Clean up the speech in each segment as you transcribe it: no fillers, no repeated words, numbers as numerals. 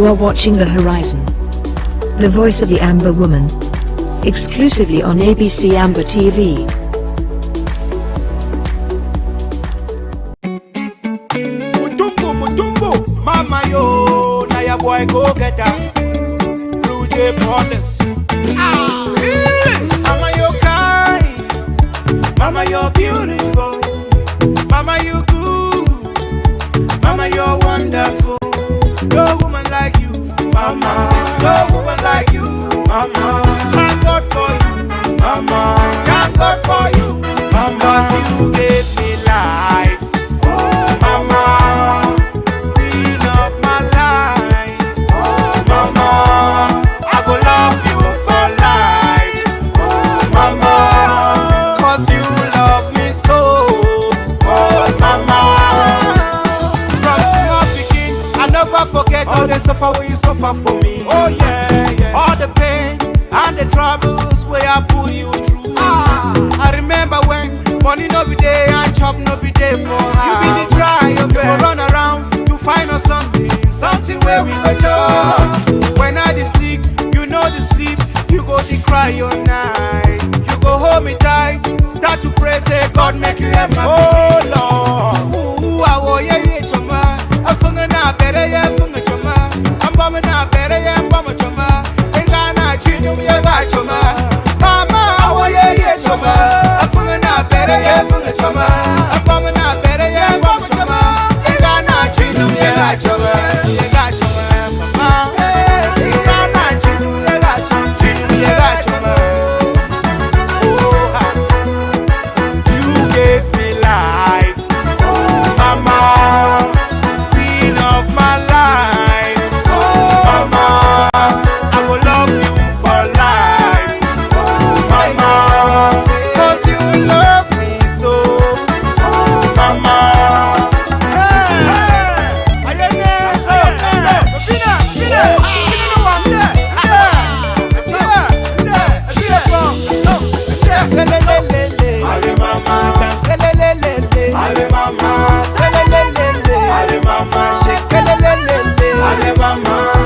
You are watching The Horizon, the voice of the Amber Woman, exclusively on ABC Amber TV. Mutumbo, mama yo, na ya boy go get her. Blue Jay Brothers. Mama you kind, mama you're beautiful, mama you good, mama you're wonderful. No woman like you, mama. No woman like you, mama. Thank God for you, mama. Thank God for you, mama. 'Cause you gave me life, oh mama. Queen of my life, oh mama. I go love you for life, oh mama. 'Cause you love me so, oh mama. From small begin, I never forget all the suffer when you suffer for me. Oh yeah, yeah. All the pain and the troubles where I put you through. I remember when money no be there and chop no be there for her. You be the try your best. You go run around, you find us something where we go chop. When I dey sick, you know the sleep, you go the cry all night. You go hold me tight, start to pray, say God make you help my oh Lord. Ooh, I wo ye choma, afunga na bere ye funga choma, ambama na bere ye ambama choma, enga na chinum ye ga choma. Mama, I wo ye choma, afunga na bere ye funga choma, ambama na bere ye ambama choma, enga na chinum ye ga choma, ye ga choma, mama. Enga na chinum ye ga choma, chinum ye ga choma. Oh, you gave me life, oh mama, queen of my life, oh mama. I will love you for life, oh mama. 'Cause you love me so, oh mama.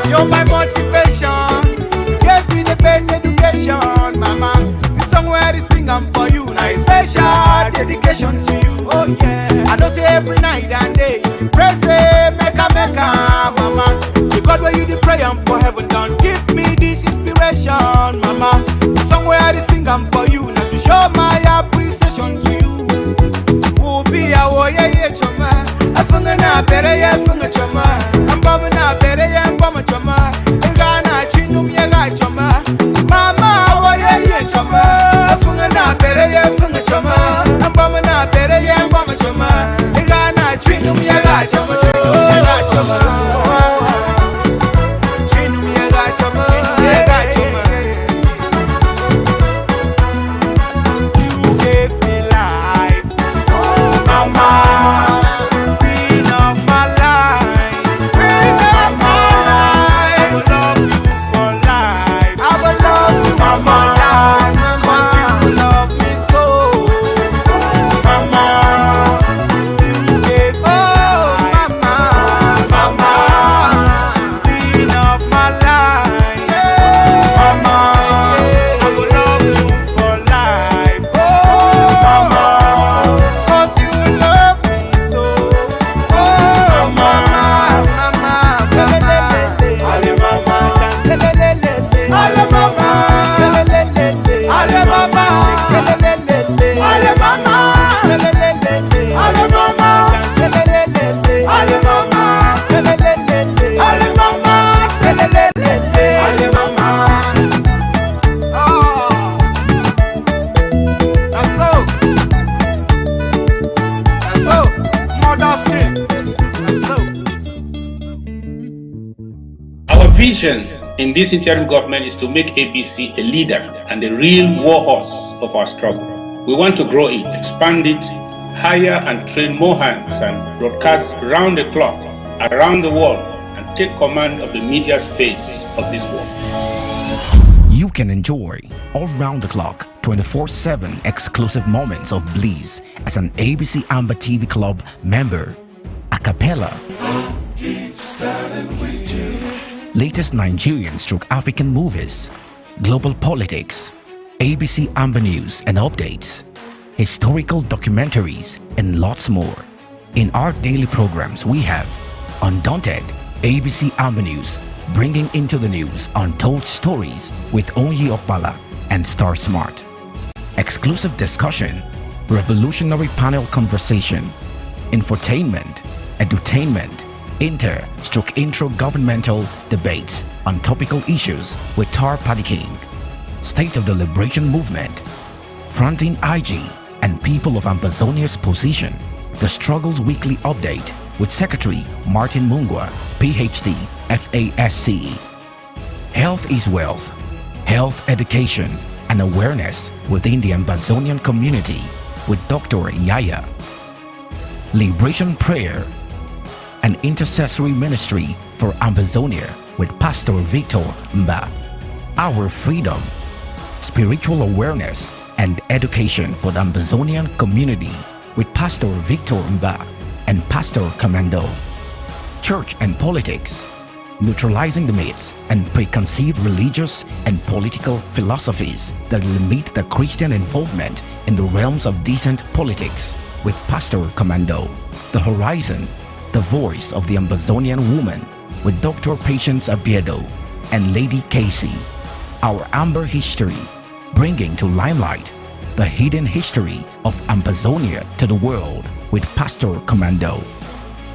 You're my motivation. You gave me the best education, mama. The song where I sing I'm for you. Now it's special dedication to you. Oh yeah. I know say every night and day you pray say make a mama. The God where you the pray I'm for heaven don't give me this inspiration, mama. The song where I sing I'm for you. Now to show my appreciation to you. Who be a warrior choma? Afunga na bere ya funga choma. Ambama na bere ya ambama choma. Enga na chinum ya ga choma. Mama warrior choma. Afunga na bere ya funga choma. Ambama na bere ya ambama choma. Enga na chinum ya ga choma. Chinum ya ga choma. Chinum ya ga choma. Chinum ya ga choma. You gave me life, oh mama. Queen of my life, queen of my life. I will love you for life. I will love you for life. 'Cause you love me so, oh mama. You gave oh mama, mama. Queen of my life, mama. I will love you for life, oh mama. 'Cause you love me so, oh mama, mama. Selelele, ale mama, selelele, ale mama, selelele, ale mama, selelele, ale mama, selelele, ale mama, selelele, ale mama, selelele, ale mama, selelele, ale mama. Oh, that's so, Mother's Day, that's so. Our vision in this interim government is to make APC a leader and a real war horse of our struggle. We want to grow it, expand it, hire and train more hands, and broadcast round the clock, around the world, and take command of the media space of this world. You can enjoy all round the clock 24/7 exclusive moments of bliss as an ABC Amber TV Club member. A cappella. Keep standing with you. latest Nigerian stroke African movies, global politics, ABC Amber News and updates, historical documentaries, and lots more. In our daily programs, we have Undaunted, ABC Amber News, bringing into the news untold stories with Onyi Okpala and Star Smart. Exclusive discussion, revolutionary panel conversation, infotainment, edutainment, intro governmental debates on topical issues with Tar Paddy King, State of the Liberation Movement, Fronting IG and People of Ambazonia's Position, the Struggles Weekly Update with Secretary Martin Mungwa, PhD, FASCE. Health is Wealth, Health Education and Awareness within the Ambazonian Community with Dr. Yaya. Liberation Prayer, an intercessory ministry for Ambazonia with Pastor Victor Mba. Our Freedom, spiritual awareness and education for the Ambazonian community with Pastor Victor Mba and Pastor Commando. Church and Politics, neutralizing the myths and preconceived religious and political philosophies that limit the Christian involvement in the realms of decent politics with Pastor Commando. The Horizon, the voice of the Ambazonian woman with Dr. Patience Abiedo and Lady Casey. Our Amber History, bringing to limelight the hidden history of Ambazonia to the world with Pastor Commando.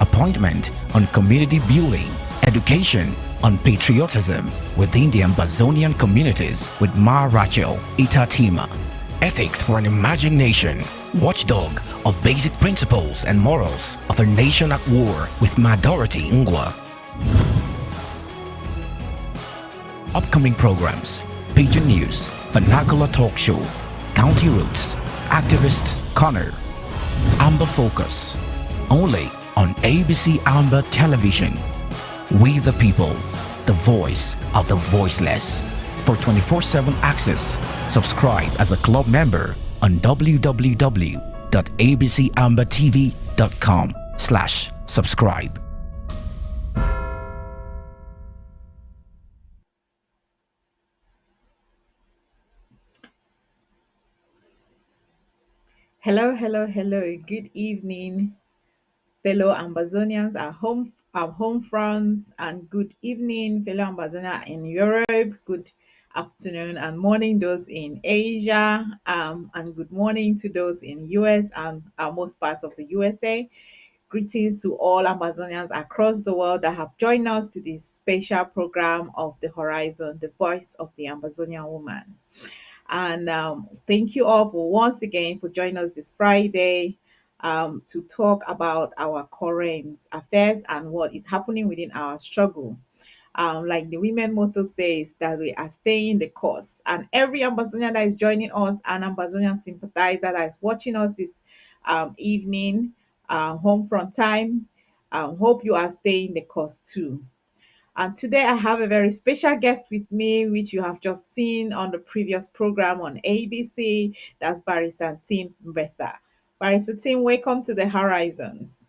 Appointment on community building, education on patriotism within the Ambazonian communities with Ma Rachel Itatima. Ethics for an Imagined Nation, watchdog of basic principles and morals of a nation at war with Ma Dorothy Ngwa. Upcoming programs: Pigeon News, Vernacular Talk Show, County Roots, Activists Corner, Amber Focus, only on ABC Amber Television. We the people, the voice of the voiceless. For 24/7 access, subscribe as a club member on www.abcambertv.com/subscribe. Hello, hello, hello. Good evening, fellow Ambazonians at home fronts, and good evening, fellow Ambazonia in Europe. Good afternoon and morning, those in Asia, and good morning to those in US and most parts of the USA. Greetings to all Amazonians across the world that have joined us to this special program of the Horizon, the voice of the Amazonian woman. And thank you all for once again for joining us this Friday to talk about our current affairs and what is happening within our struggle. Like the women motto says, that we are staying the course. And every Ambazonian that is joining us, an Ambazonian sympathizer that is watching us this evening, home front time, hope you are staying the course too. And today I have a very special guest with me, which you have just seen on the previous program on ABC. That's Barrister Tim Mbesa. Barrister Tim, welcome to the Horizons.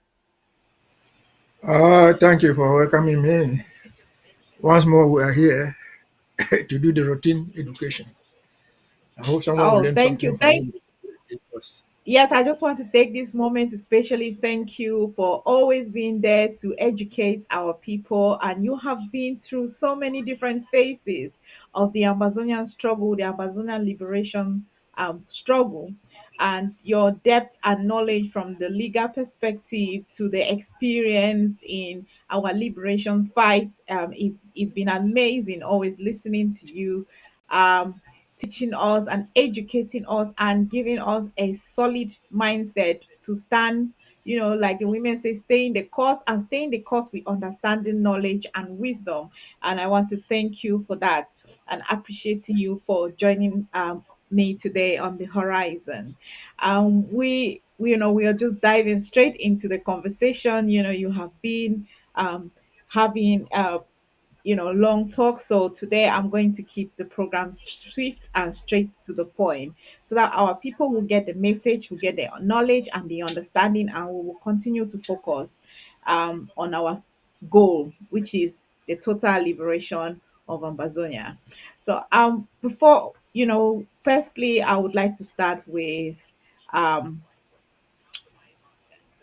Thank you for welcoming me. Once more, we are here to do the routine education. I hope someone will Oh, learn thank something you. from it. Yes, I just want to take this moment to especially thank you for always being there to educate our people. And you have been through so many different phases of the Amazonian struggle, the Amazonian liberation struggle. And your depth and knowledge from the legal perspective to the experience in our liberation fight, it's been amazing always listening to you. Teaching us and educating us and giving us a solid mindset to stand, like the women say, stay in the course and stay in the course with understanding, knowledge, and wisdom. And I want to thank you for that and appreciating you for joining me today on the Horizon. We are just diving straight into the conversation. You have been having long talk. So today I'm going to keep the program swift and straight to the point so that our people will get the message, will get the knowledge and the understanding, and we will continue to focus on our goal, which is the total liberation of Amazonia. So before, firstly, I would like to start with um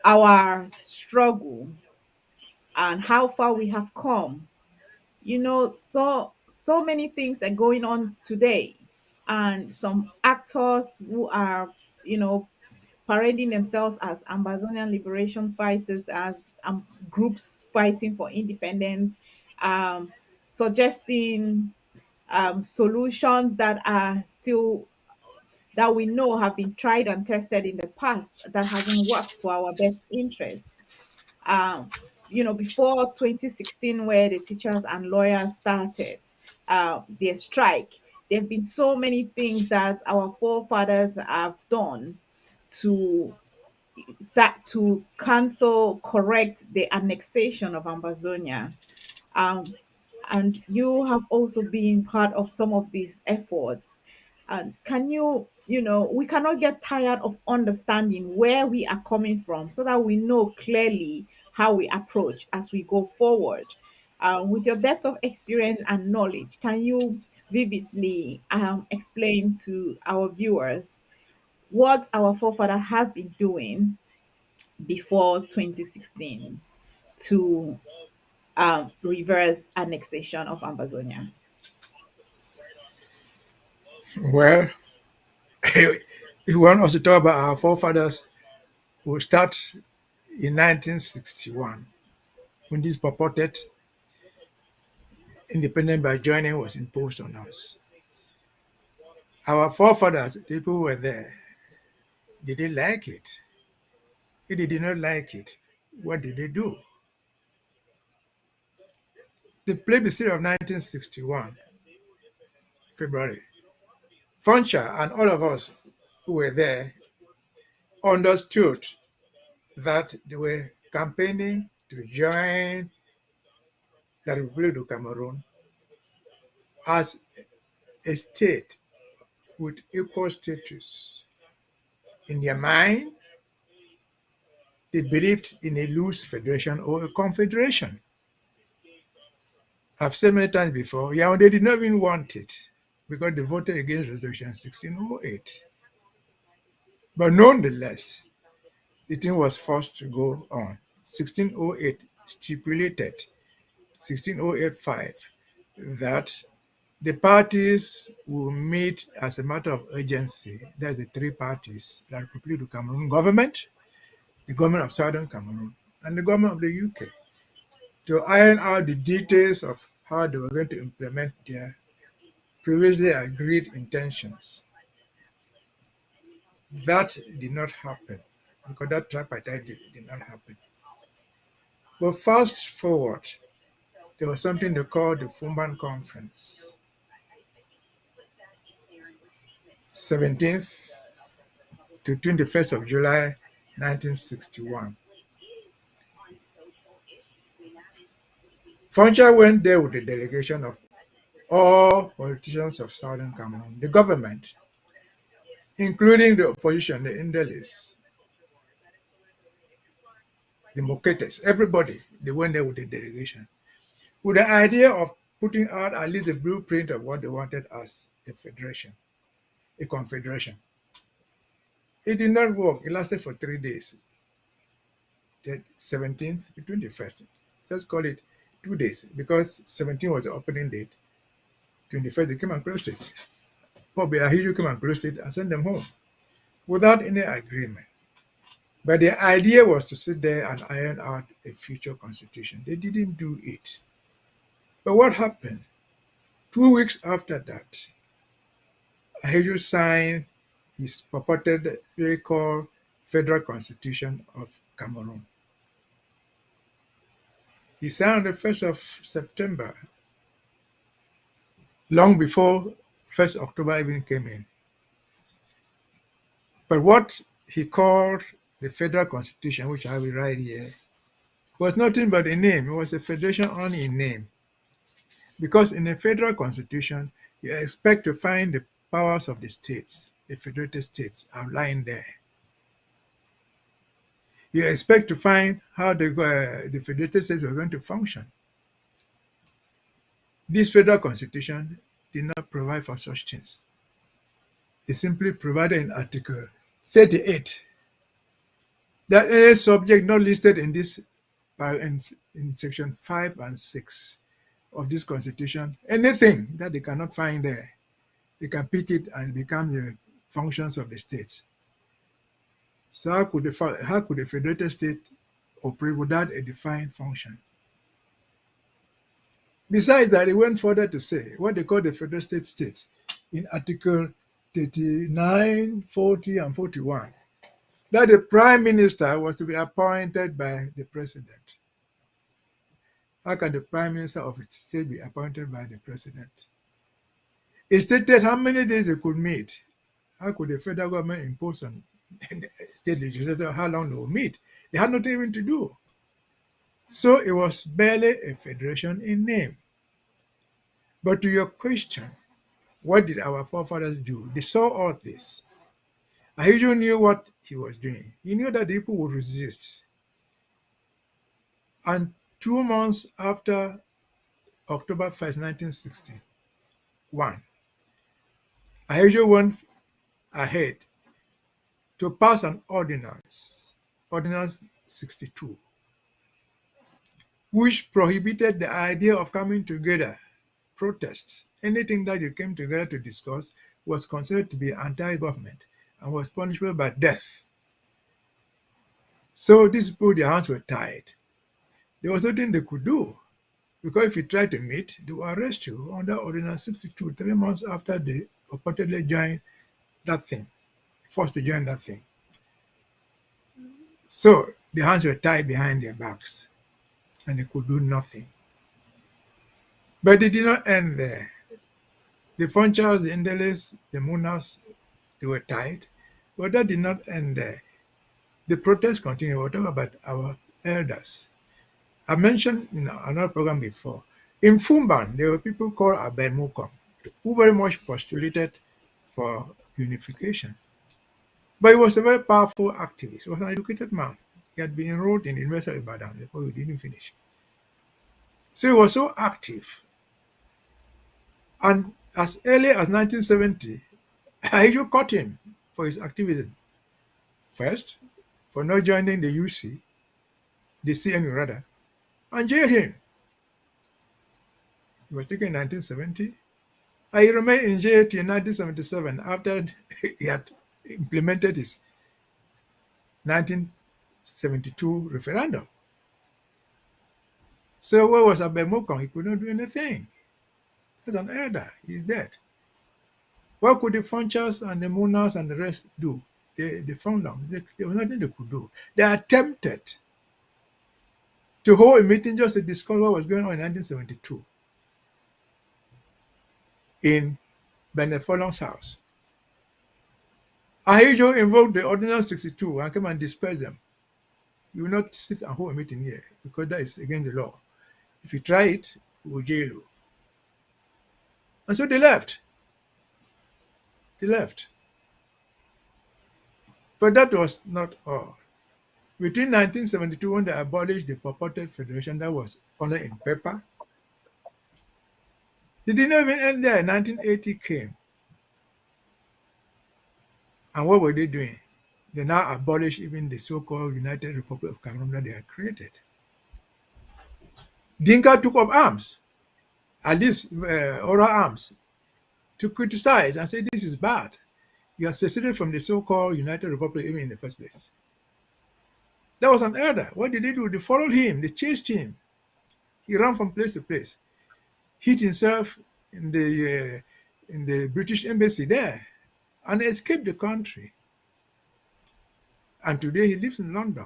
our struggle and how far we have come. So many things are going on today, and some actors who are, you know, parading themselves as Amazonian liberation fighters, as groups fighting for independence, um, suggesting solutions that are still, that we know have been tried and tested in the past, that hasn't worked for our best interest. um, Before 2016, where the teachers and lawyers started their strike, there have been so many things that our forefathers have done to cancel, correct the annexation of Amazonia. Um, and you have also been part of some of these efforts. And we cannot get tired of understanding where we are coming from so that we know clearly how we approach as we go forward. With your depth of experience and knowledge, can you vividly explain to our viewers what our forefathers have been doing before 2016 to reverse annexation of Amazonia? Well, if you want us to talk about our forefathers, we'll start in 1961 when this purported independence by joining was imposed on us. Our forefathers, the people who were there, did they like it? If they did not like it, what did they do? The plebiscite of 1961, February, Funcha and all of us who were there understood that they were campaigning to join the Republic of Cameroon as a state with equal status. In their mind, they believed in a loose federation or a confederation. I've said many times before, yeah, they did not even want it because they voted against Resolution 1608. But nonetheless, the thing was forced to go on. 1608 stipulated, 16085, that the parties will meet as a matter of urgency. That's the three parties: the Republic of Cameroon government, the government of Southern Cameroon, and the government of the UK, to iron out the details of how they were going to implement their previously agreed intentions. That did not happen because that tripartite did not happen. But fast forward, there was something they called the Fumban Conference, 17th to 21st of July, 1961. Foncha went there with a delegation of all politicians of Southern Cameroon, the government, including the opposition, the Indelis, the Moketes, everybody. They went there with a delegation, with the idea of putting out at least a blueprint of what they wanted as a federation, a confederation. It did not work. It lasted for 3 days, the 17th to 21st. Just call it 2 days because 17 was the opening date. 21st, they came and closed it. Bobby Ahijo came and closed it and sent them home without any agreement. But the idea was to sit there and iron out a future constitution. They didn't do it. But what happened? 2 weeks after that, Ahijo signed his purportedly called Federal Constitution of Cameroon. He signed on the 1st of September, long before 1st October even came in. But what he called the Federal Constitution, which I will write here, was nothing but a name. It was a federation only in name. Because in a federal constitution, you expect to find the powers of the states, the federated states, outlined there. You expect to find how the federated states were going to function. This federal constitution did not provide for such things. It simply provided in Article 38 that any subject not listed in this in section 5 and 6 of this constitution, anything that they cannot find there, they can pick it and become the functions of the states. So how could a federated state operate without a defined function? Besides that, it went further to say what they call the federal states in Article 39, 40, and 41, that the prime minister was to be appointed by the president. How can the prime minister of a state be appointed by the president? It stated how many days they could meet. How could the federal government impose on the state legislature how long they will meet? They had nothing even to do. So it was barely a federation in name. But to your question, what did our forefathers do? They saw all this. Ahijah knew what he was doing. He knew that the people would resist. And 2 months after October 1st, 1961, Ahijah went ahead to pass an ordinance, Ordinance 62, which prohibited the idea of coming together, protests. Anything that you came together to discuss was considered to be anti-government and was punishable by death. So these people, their hands were tied. There was nothing they could do, because if you try to meet, they will arrest you under Ordinance 62, 3 months after they purportedly joined that thing, forced to join that thing. So the hands were tied behind their backs, and they could do nothing. But it did not end there. The Funchals, the Indeles, the Munas, they were tied, but that did not end there. The protests continued. We'll talk about our elders. I mentioned in another program before, in Fumban, there were people called Abenmukom, who very much postulated for unification. But he was a very powerful activist. He was an educated man. He had been enrolled in the University of Ibadan before he didn't finish. So he was so active. And as early as 1970, Ahijah caught him for his activism. First, for not joining the UC, the CMU rather, and jailed him. He was taken in 1970. And he remained in jail till 1977 after he had implemented his 1972 referendum. So where was Abenmukom? He could not do anything. As an elder, he's dead. What could the Funchals and the Munas and the rest do? They found out there was nothing they could do. They attempted to hold a meeting just to discuss what was going on in 1972 in Bernard Furlong's house. Ahijah invoked the Ordinance 62 and came and dispersed them. You will not sit and hold a meeting here because that is against the law. If you try it, we will jail you. And so they left. They left. But that was not all. Between 1972, when they abolished the purported federation that was only in paper, it did not even end there. 1980 came. And what were they doing? They now abolished even the so-called United Republic of Cameroon that they had created. Dinka took up arms, at least oral arms, to criticize and say this is bad. You are seceded from the so-called United Republic even in the first place. That was an elder. What did they do? They followed him. They chased him. He ran from place to place, hid himself in the British embassy there, and escaped the country. And today he lives in London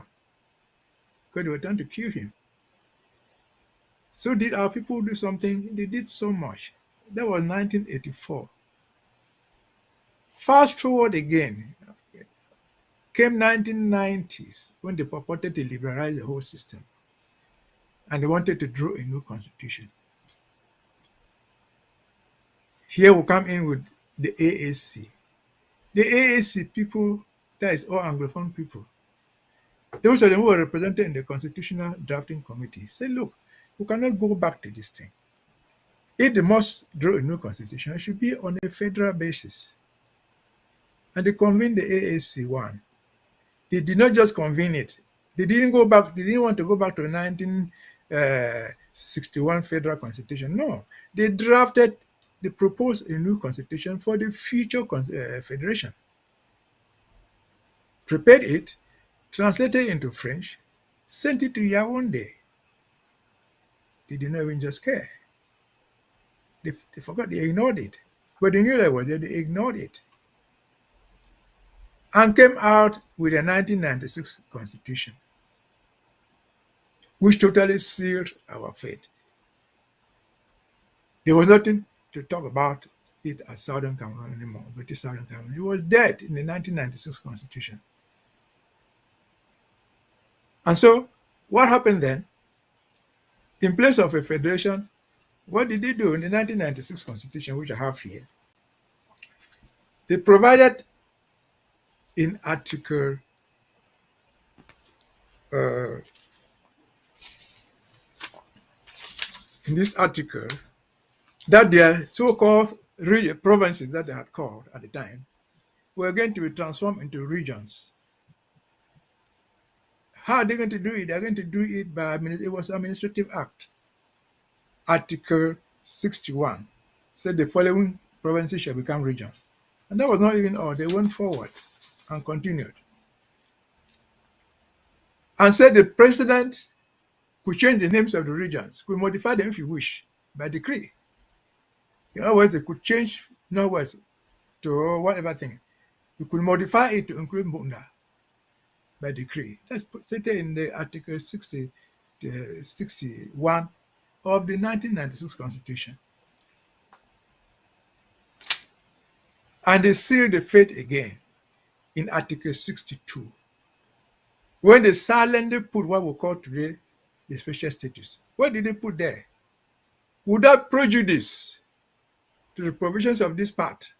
because they were trying to kill him. So did our people do something? They did so much. That was 1984. Fast forward again, came 1990s when they purported to liberalize the whole system. And they wanted to draw a new constitution. Here we come in with the AAC. The AAC people, that is all Anglophone people, those of them who were represented in the Constitutional Drafting Committee, said, look, we cannot go back to this thing. If they must draw a new constitution, it should be on a federal basis. And they convened the AAC one. They did not just convene it. They didn't go back. They didn't want to go back to 1961 federal constitution. No, they drafted. They proposed a new constitution for the future federation. Prepared it, translated into French, sent it to Yaoundé. They did not even just care. They forgot. They ignored it. But they knew that was there. They ignored it and came out with a 1996 constitution, which totally sealed our fate. There was nothing to talk about it as Southern Cameroon anymore, British Southern Cameroon. It was dead in the 1996 constitution. And so, what happened then? In place of a federation, what did they do in the 1996 constitution, which I have here? They provided in Article in this article that their so-called provinces that they had called at the time were going to be transformed into regions. How are they going to do it? They're going to do it by it was Administrative Act. Article 61 said the following provinces shall become regions. And that was not even all. They went forward and continued. And said the president could change the names of the regions, could modify them if you wish, by decree. In other words, they could change Northwest to whatever thing. You could modify it to include Bunda by decree. That's stated in the Article 61 of the 1996 Constitution. And they sealed the fate again in Article 62, when they silently put what we call today the special status. What did they put there? Without prejudice to the provisions of this part,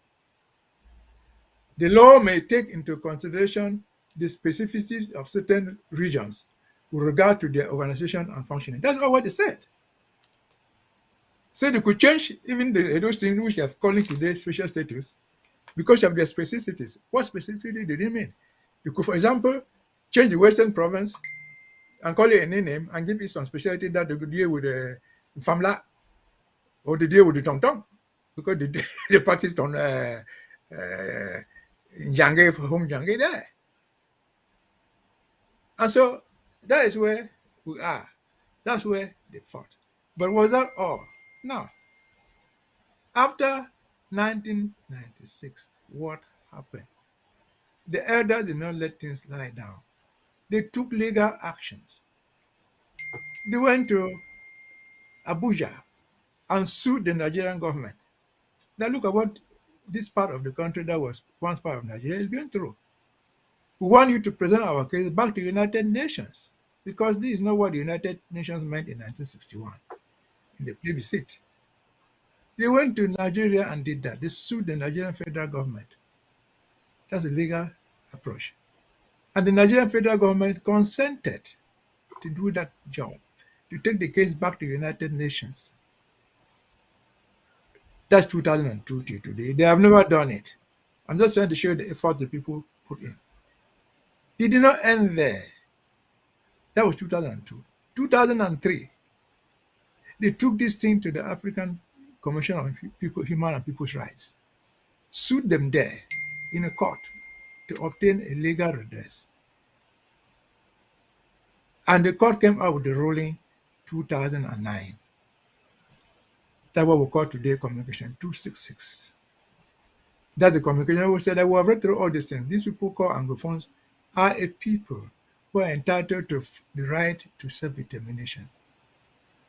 the law may take into consideration the specificities of certain regions with regard to their organization and functioning. That's not what they said. So they could change even those things which they are calling today special status because of their specificities. What specificity did they mean? You could, for example, change the Western province and call it a new name and give it some specialty that they could deal with the Famla or they deal with the Tong Tong because they practiced on Jange for home Jange there. And so that is where we are. That's where they fought. But was that all? No. After 1996, what happened? The elders did not let things lie down. They took legal actions. They went to Abuja and sued the Nigerian government. Now look at what this part of the country that was once part of Nigeria is going through. We want you to present our case back to the United Nations because this is not what the United Nations meant in 1961 in the plebiscite. They went to Nigeria and did that. They sued the Nigerian federal government. That's a legal approach. And the Nigerian federal government consented to do that job, to take the case back to the United Nations. That's 2002 till today. They have never done it. I'm just trying to show you the effort the people put in. It did not end there. That was 2002. 2003, they took this thing to the African Commission on Human and People's Rights, sued them there in a court to obtain a legal redress. And the court came out with the ruling 2009. That's what we call today Communication 266. That's the communication we said that we have read through all these things. These people called Anglophones are a people who are entitled to the right to self-determination.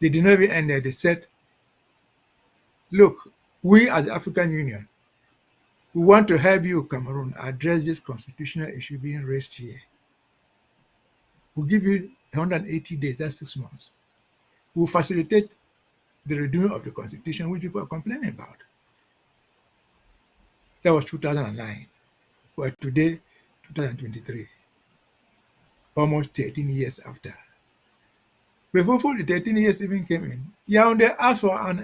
They did not even end there. They said, look, we as the African Union, we want to help you, Cameroon, address this constitutional issue being raised here. We'll give you 180 days, that's 6 months. We'll facilitate the redoing of the constitution, which people are complaining about. That was 2009. We're today, 2023, almost 13 years after. Before the 13 years even came in, Yaoundé asked for an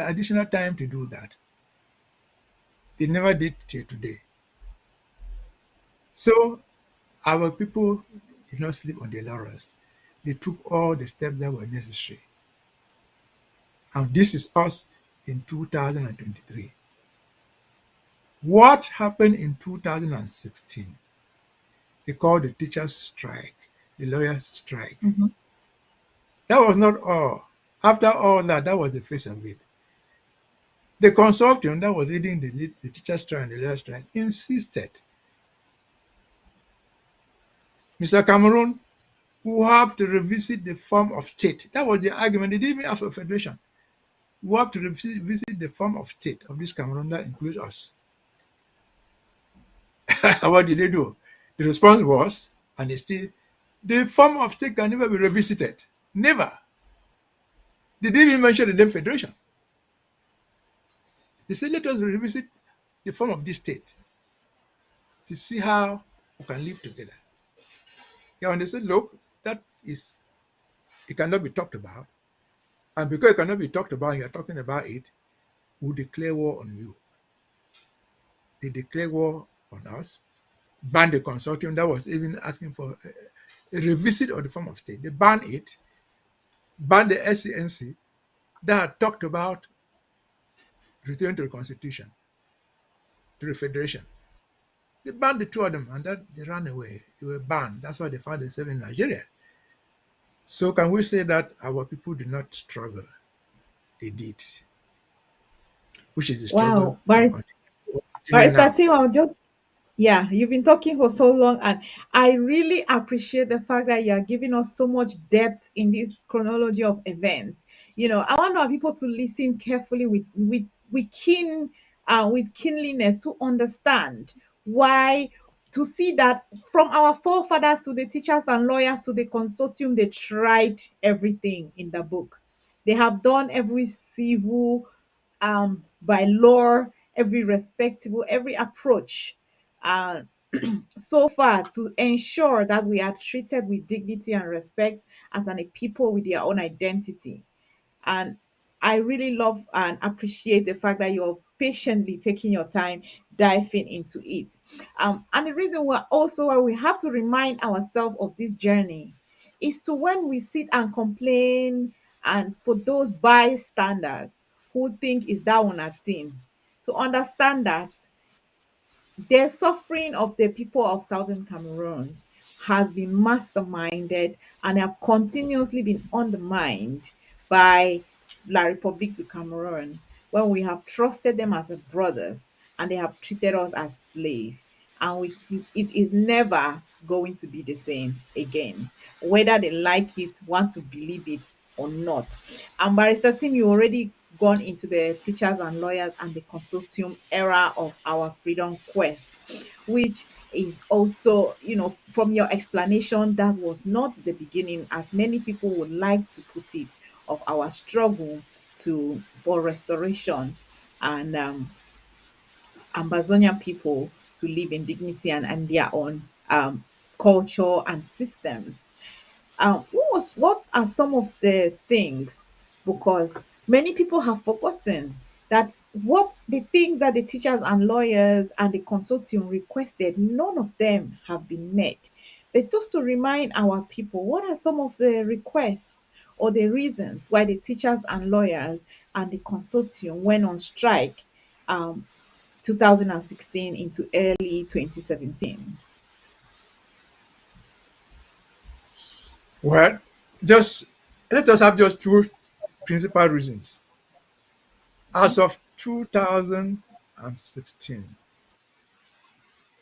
additional time to do that. They never did till today. So our people did not sleep on their laurels. They took all the steps that were necessary. And this is us in 2023. What happened in 2016? They called the teachers' strike, the lawyers' strike. Mhm. That was not all. After all that, that was the face of it. The consortium that was leading the teachers' strike and the lawyers' strike insisted, Mr. Cameroon, we have to revisit the form of state. That was the argument. They didn't even ask for federation. We have to revisit the form of state of this Cameroon that includes us. What did they do? The response was, and it's still, the form of state can never be revisited. Never. They didn't even mention the name federation. They said, let us revisit the form of this state to see how we can live together. Yeah, and they said, look, that is, it cannot be talked about. And because it cannot be talked about, you're talking about it, we'll declare war on you. They declare war on us, ban the consortium that was even asking for a revisit of the form of state. They banned it, banned the SCNC that had talked about return to the constitution, to the federation. They banned the two of them and that they ran away. They were banned. That's why they found themselves in Nigeria. So can we say that our people did not struggle? They did, which is the struggle Wow, we are continuing Barrister now. Tim, I'll just yeah, you've been talking for so long, and I really appreciate the fact that you are giving us so much depth in this chronology of events. I want our people to listen carefully with keenliness to understand why, to see that from our forefathers to the teachers and lawyers to the consortium, they tried everything in the book. They have done every civil, by law, every respectable, every approach, uh, so far to ensure that we are treated with dignity and respect as a people with their own identity. And I really love and appreciate the fact that you're patiently taking your time diving into it. And the reason why we have to remind ourselves of this journey is to, when we sit and complain, and for those bystanders who think is that on a team, to understand that the suffering of the people of Southern Cameroon has been masterminded and have continuously been undermined by La République du Cameroon, when we have trusted them as a brothers and they have treated us as slaves. And it is never going to be the same again, whether they like it, want to believe it or not. And Barrister Tim, you already gone into the teachers and lawyers and the consortium era of our freedom quest, which is also, from your explanation, that was not the beginning, as many people would like to put it, of our struggle to for restoration and Amazonian people to live in dignity and their own culture and systems. What are some of the things? Because many people have forgotten that what the things that the teachers and lawyers and the consortium requested, none of them have been met. But just to remind our people, what are some of the requests or the reasons why the teachers and lawyers and the consortium went on strike, 2016 into early 2017? Well, just let us have just two principal reasons. As of 2016,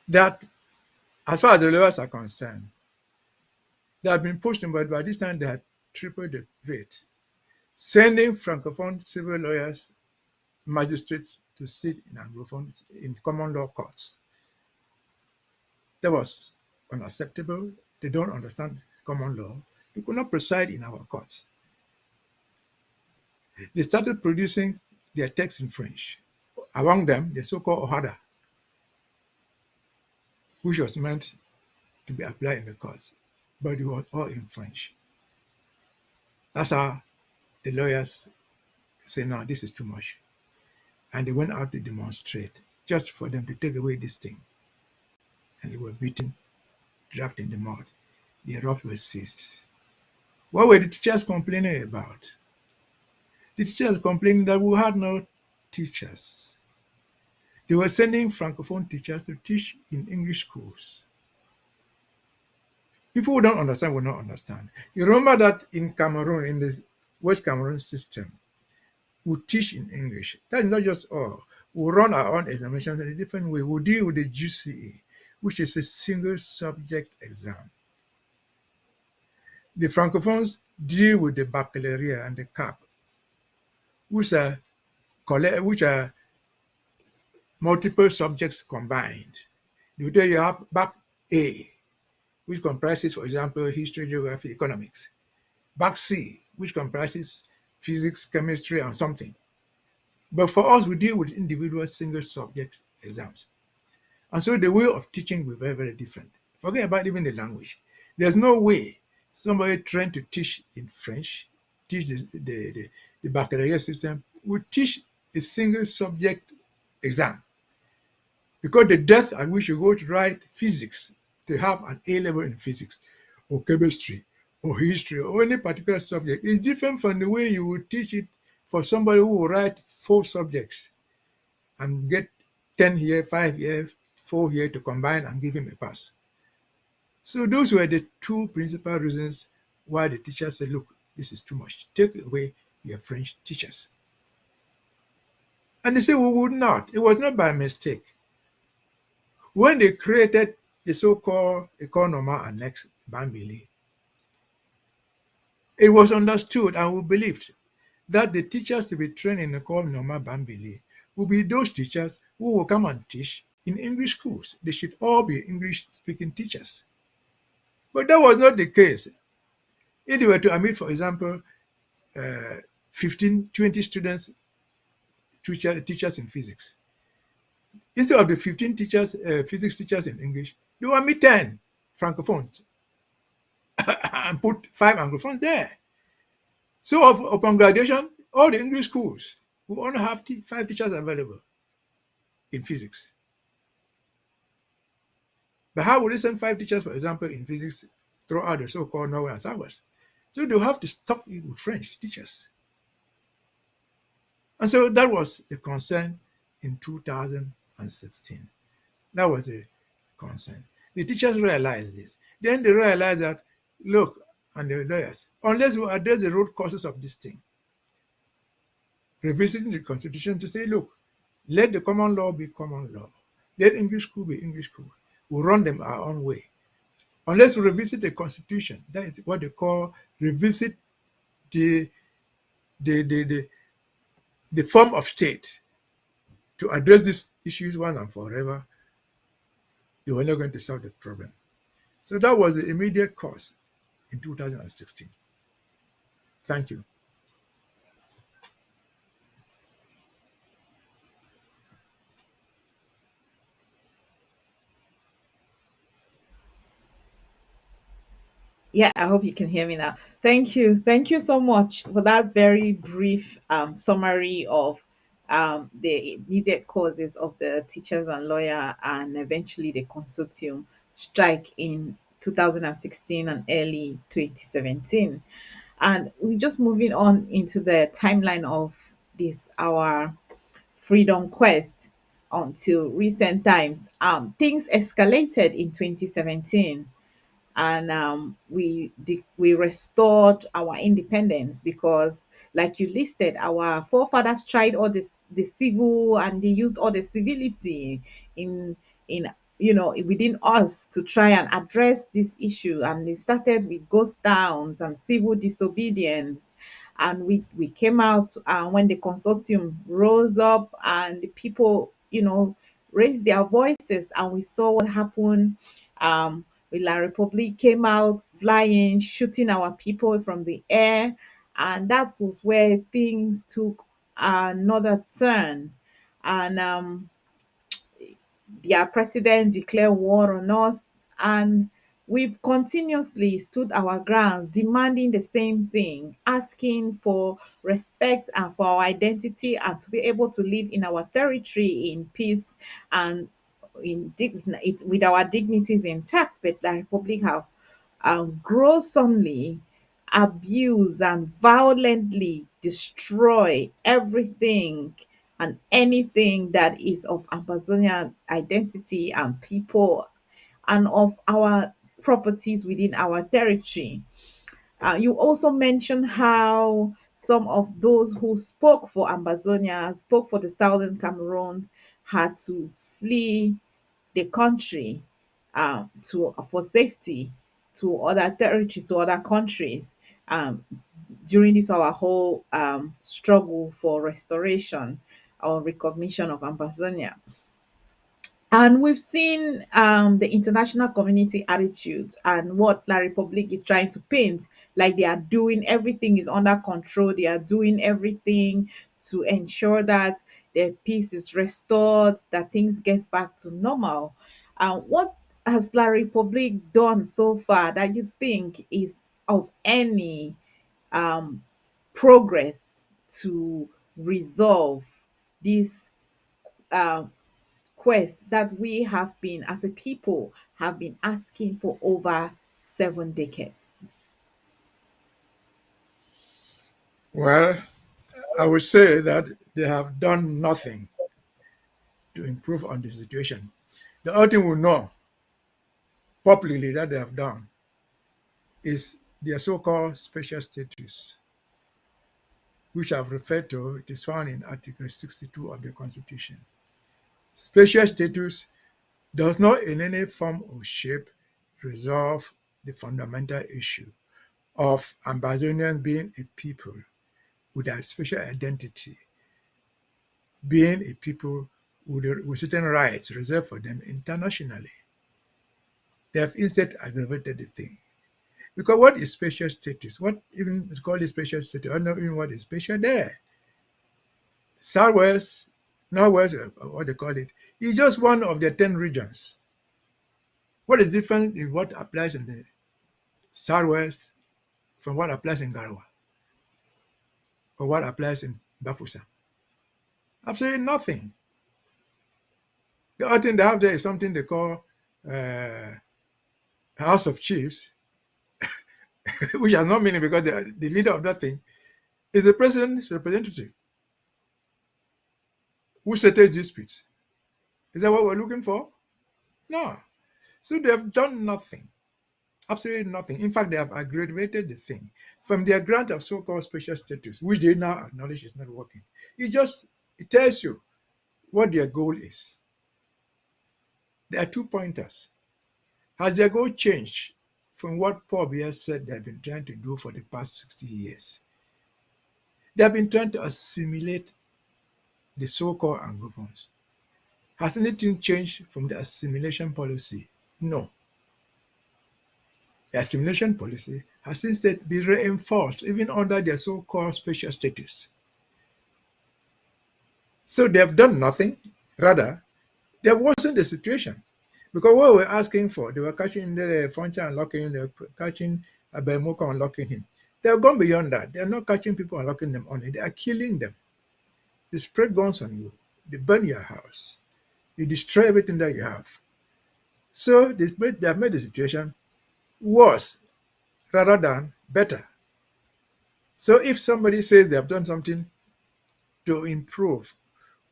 that as far as the lawyers are concerned, they have been pushing, but by this time they had tripled the rate, sending francophone civil lawyers, magistrates to sit in anglophone in common law courts. That was unacceptable. They don't understand common law. They could not preside in our courts. They started producing their texts in French. Among them, the so-called Ohada, which was meant to be applied in the courts, but it was all in French. That's how the lawyers say, no, this is too much. And they went out to demonstrate just for them to take away this thing. And they were beaten, dragged in the mud. The ropes were seized. What were the teachers complaining about? The teachers complaining that we had no teachers. They were sending francophone teachers to teach in English schools. People who don't understand will not understand. You remember that in Cameroon, in the West Cameroon system, we teach in English. That's not just all. We run our own examinations in a different way. We deal with the GCE, which is a single subject exam. The Francophones deal with the baccalaureate and the CAP, which are which are multiple subjects combined. Today you have Bac A, which comprises, for example, history, geography, economics. Bac C, which comprises physics, chemistry, and something. But for us, we deal with individual single subject exams. And so the way of teaching will be very, very different. Forget about even the language. There's no way somebody trained to teach in French, teach the baccalaureate system, would teach a single subject exam. Because the depth at which you go to write physics, to have an A level in physics, or chemistry, or history, or any particular subject, is different from the way you would teach it for somebody who will write 4 subjects and get 10 here, 5 here, 4 here to combine and give him a pass. So those were the 2 principal reasons why the teachers said, look, this is too much. Take away your French teachers. And they said, we would not. It was not by mistake. When they created the so-called École Normale Annexe Bambili, it was understood and we believed that the teachers to be trained in École Normale Bambili will be those teachers who will come and teach in English schools. They should all be English-speaking teachers. But that was not the case. If they were to admit, for example, 15, 20 students, teachers in physics, instead of the 15 teachers, physics teachers in English, they will admit 10 francophones and put 5 anglophones there. So upon graduation, all the English schools will only have 5 teachers available in physics. But how would they send 5 teachers, for example, in physics throughout the so-called Norway and Southwest? So they'll have to stock it with French teachers. And so that was the concern in 2016. That was the concern. The teachers realized this. Then they realized that, look, and the lawyers, unless we address the root causes of this thing, revisiting the Constitution to say, look, let the common law be common law. Let English school be English school. We'll run them our own way. Unless we revisit the Constitution, that is what they call revisit the form of state to address these issues once and forever, you were not going to solve the problem. So that was the immediate cause in 2016. Thank you. Yeah, I hope you can hear me now. Thank you. Thank you so much for that very brief summary of the immediate causes of the teachers and lawyer and eventually the consortium strike in 2016 and early 2017. And we're just moving on into the timeline of this, our freedom quest until recent times. Things escalated in 2017 and we restored our independence because, like you listed, our forefathers tried all this the civil and they used all the civility in within us to try and address this issue, and they started with ghost towns and civil disobedience. And we came out when the consortium rose up and the people raised their voices, and we saw what happened. La Republic came out flying, shooting our people from the air, and that was where things took another turn. And their president declared war on us, and we've continuously stood our ground, demanding the same thing, asking for respect and for our identity and to be able to live in our territory in peace and with our dignities intact. But the Republic have gruesomely abuse and violently destroy everything and anything that is of Amazonian identity and people and of our properties within our territory. You also mentioned how some of those who spoke for Amazonia, spoke for the Southern Cameroons, had to flee the country to for safety to other territories, to other countries um, during this our whole struggle for restoration or recognition of Amazonia. And we've seen the international community attitudes and what La Republic is trying to paint, like they are doing everything is under control. They are doing everything to ensure that the peace is restored, that things get back to normal. What has La Republic done so far that you think is of any um, progress to resolve this um, quest that we have been, as a people, have been asking for over 7 decades? Well, I would say that they have done nothing to improve on the situation. The only thing we know publicly that they have done is their so-called special status, which I've referred to. It is found in Article 62 of the Constitution. Special status does not in any form or shape resolve the fundamental issue of Ambazonians being a people with a special identity, being a people with certain rights reserved for them internationally. They have instead aggravated the thing. Because what is special status? What even is called a special status? I don't know even what is special there. Southwest, Northwest, what they call it, is just one of the 10 regions. What is different in what applies in the Southwest from what applies in Garawa or what applies in Bafusa? Absolutely nothing. The only thing they have there is something they call uh, House of Chiefs, which has no meaning because the leader of that thing is the president's representative who settles disputes. Is that what we're looking for? No. So they have done nothing, absolutely nothing. In fact, they have aggravated the thing from their grant of so-called special status, which they now acknowledge is not working. It tells you what their goal is. There are 2 pointers. Has their goal changed from what Paul Biya said they have been trying to do for the past 60 years? They have been trying to assimilate the so-called Anglophones. Has anything changed from the assimilation policy? No. The assimilation policy has instead been reinforced even under their so-called special status. So they have done nothing. Rather, they have worsened the situation. Because what we were asking for, they were catching the Foncha and locking him, they were catching Abemoko and locking him. They have gone beyond that. They are not catching people and locking them on it. They are killing them. They spread guns on you. They burn your house. They destroy everything that you have. So they have made the situation worse rather than better. So if somebody says they have done something to improve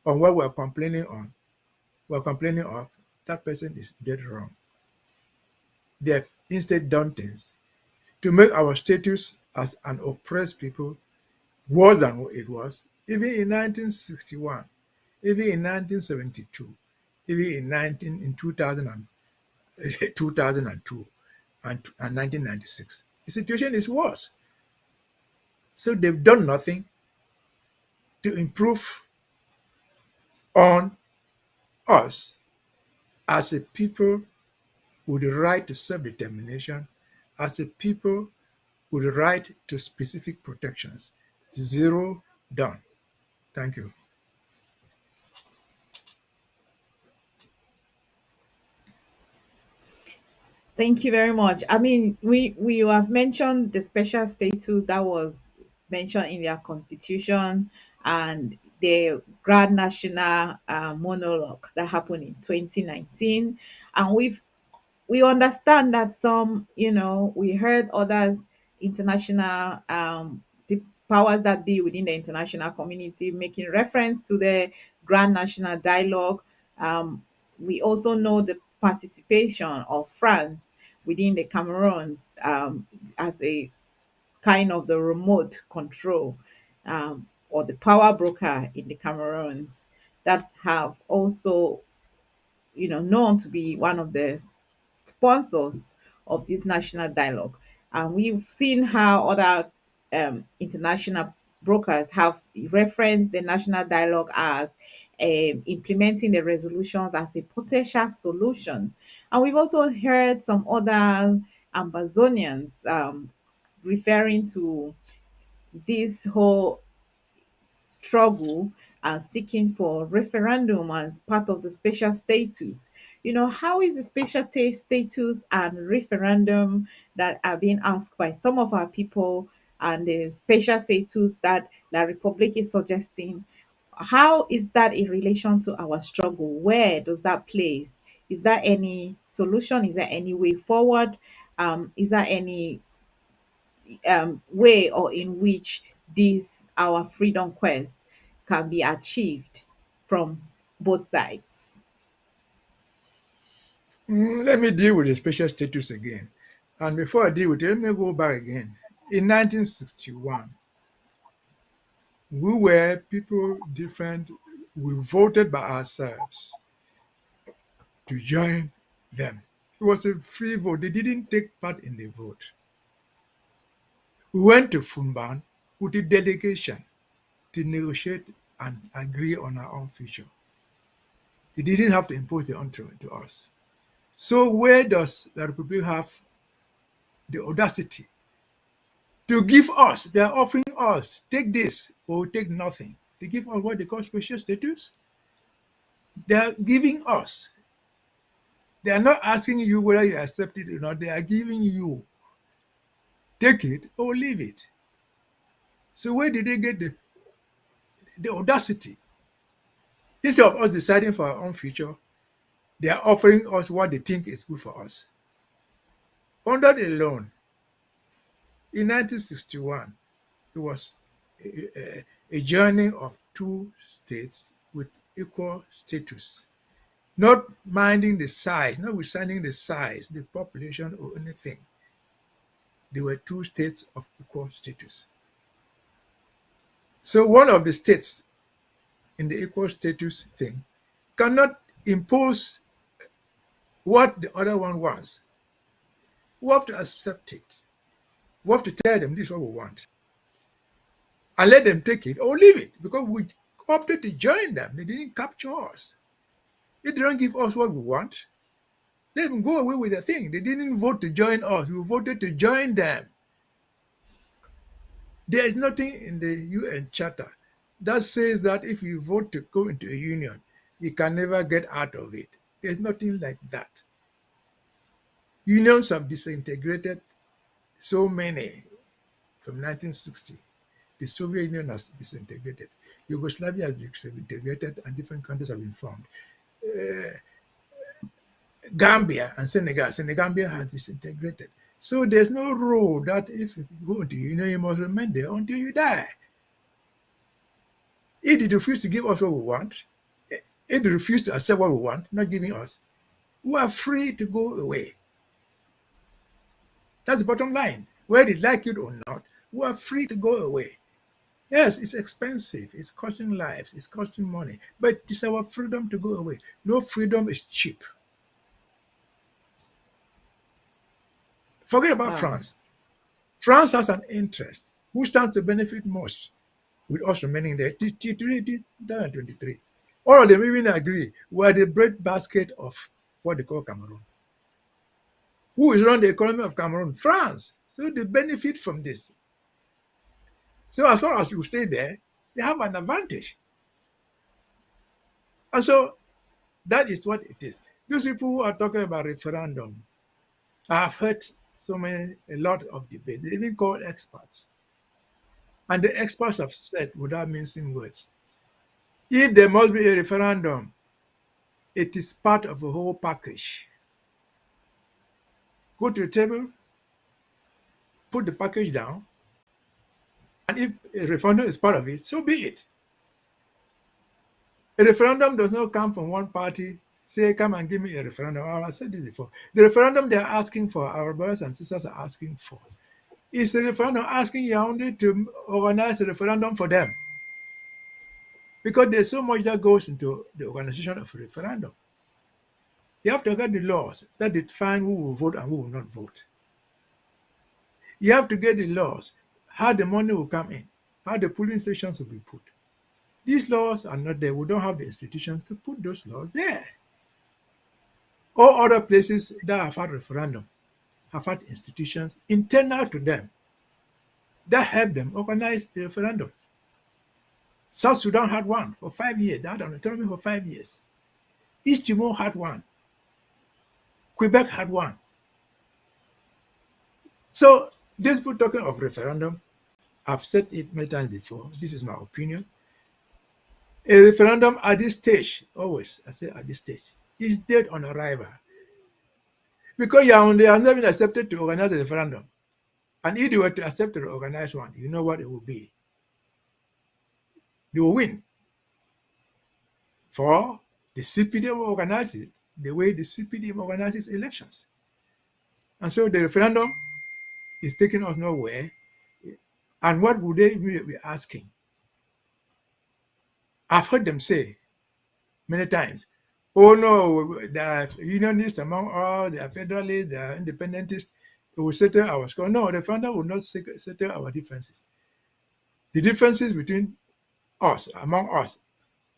on what we're complaining of, that person is dead wrong. They have instead done things to make our status as an oppressed people worse than what it was, even in 1961, even in 1972, even in 2000 2002 and 1996. The situation is worse. So they've done nothing to improve on us as a people with the right to self-determination, as a people with the right to specific protections. Zero, done. Thank you. Thank you very much. I mean, we have mentioned the special status that was mentioned in their constitution and the grand national monologue that happened in 2019, and we understand that some, we heard others, international powers that be within the international community making reference to the grand national dialogue. We also know the participation of France within the Cameroons, as a kind of the remote control, or the power broker in the Cameroons, that have also, known to be one of the sponsors of this national dialogue. And we've seen how other international brokers have referenced the national dialogue as implementing the resolutions as a potential solution. And we've also heard some other Amazonians referring to this whole struggle and seeking for referendum as part of the special status. How is the special status and referendum that are being asked by some of our people, and the special status that La Republic is suggesting? How is that in relation to our struggle? Where does that place? Is there any solution? Is there any way forward? Is there any way or in which this our freedom quest can be achieved from both sides? Let me deal with the special status again. And before I deal with it, let me go back again. In 1961, we were people different. We voted by ourselves to join them. It was a free vote. They didn't take part in the vote. We went to Fumban with a delegation to negotiate and agree on our own future. They didn't have to impose their own to us. So where does the Republic have the audacity to give us? They are offering us, take this or take nothing. They give us what they call special status. They are giving us. They are not asking you whether you accept it or not. They are giving you, take it or leave it. So where did they get the audacity? Instead of us deciding for our own future, they are offering us what they think is good for us. Under the loan, in 1961, it was a journey of two states with equal status, not minding the size, notwithstanding the size, the population, or anything. There were two states of equal status. So one of the states in the equal status thing cannot impose what the other one wants. We have to accept it. We have to tell them this is what we want and let them take it or leave it, because we opted to join them. They didn't capture us. If they don't give us what we want, let them go away with their thing. They didn't vote to join us. We voted to join them. There is nothing in the UN Charter that says that if you vote to go into a union, you can never get out of it. There's nothing like that. Unions have disintegrated so many from 1960. The Soviet Union has disintegrated. Yugoslavia has disintegrated and different countries have been formed. Gambia and Senegambia has disintegrated. So there's no rule that if you go into union, you must remain there until you die. If they refuse to give us what we want, if they refuse to accept what we want, not giving us, we are free to go away. That's the bottom line. Whether they like it or not, we are free to go away. Yes, it's expensive, it's costing lives, it's costing money, but it's our freedom to go away. No freedom is cheap. Forget about Wow. France. France has an interest. Who stands to benefit most with us remaining there till 2023? All of them even agree we are the breadbasket of what they call Cameroon. Who is running the economy of Cameroon? France. So they benefit from this. So as long as you stay there, they have an advantage. And so that is what it is. Those people who are talking about referendum, I've heard a lot of debates. They even called experts. And the experts have said, without mincing words, if there must be a referendum, it is part of a whole package. Go to the table, put the package down, and if a referendum is part of it, so be it. A referendum does not come from one party, say, come and give me a referendum. I said this before. The referendum they are asking for, our brothers and sisters are asking for, is a referendum asking Yaoundé to organize a referendum for them. Because there's so much that goes into the organization of a referendum. You have to get the laws that define who will vote and who will not vote. You have to get the laws, how the money will come in, how the polling stations will be put. These laws are not there. We don't have the institutions to put those laws there. All other places that have had referendums have had institutions internal to them that help them organize the referendums. South Sudan had one for 5 years. They had an autonomy for 5 years. East Timor had one. Quebec had one. So these people talking of referendum, I've said it many times before. This is my opinion. A referendum at this stage, always, I say at this stage, is dead on arrival. Because Yaoundé has not been accepted to organize a referendum. And if they were to accept to organize one, you know what it will be. They will win. For the CPDM will organize it the way the CPDM organizes elections. And so the referendum is taking us nowhere. And what would they be asking? I've heard them say many times, oh no, the unionists among all, the federalists, the independentists, it will settle our score. No, the referendum will not settle our differences. The differences between us, among us,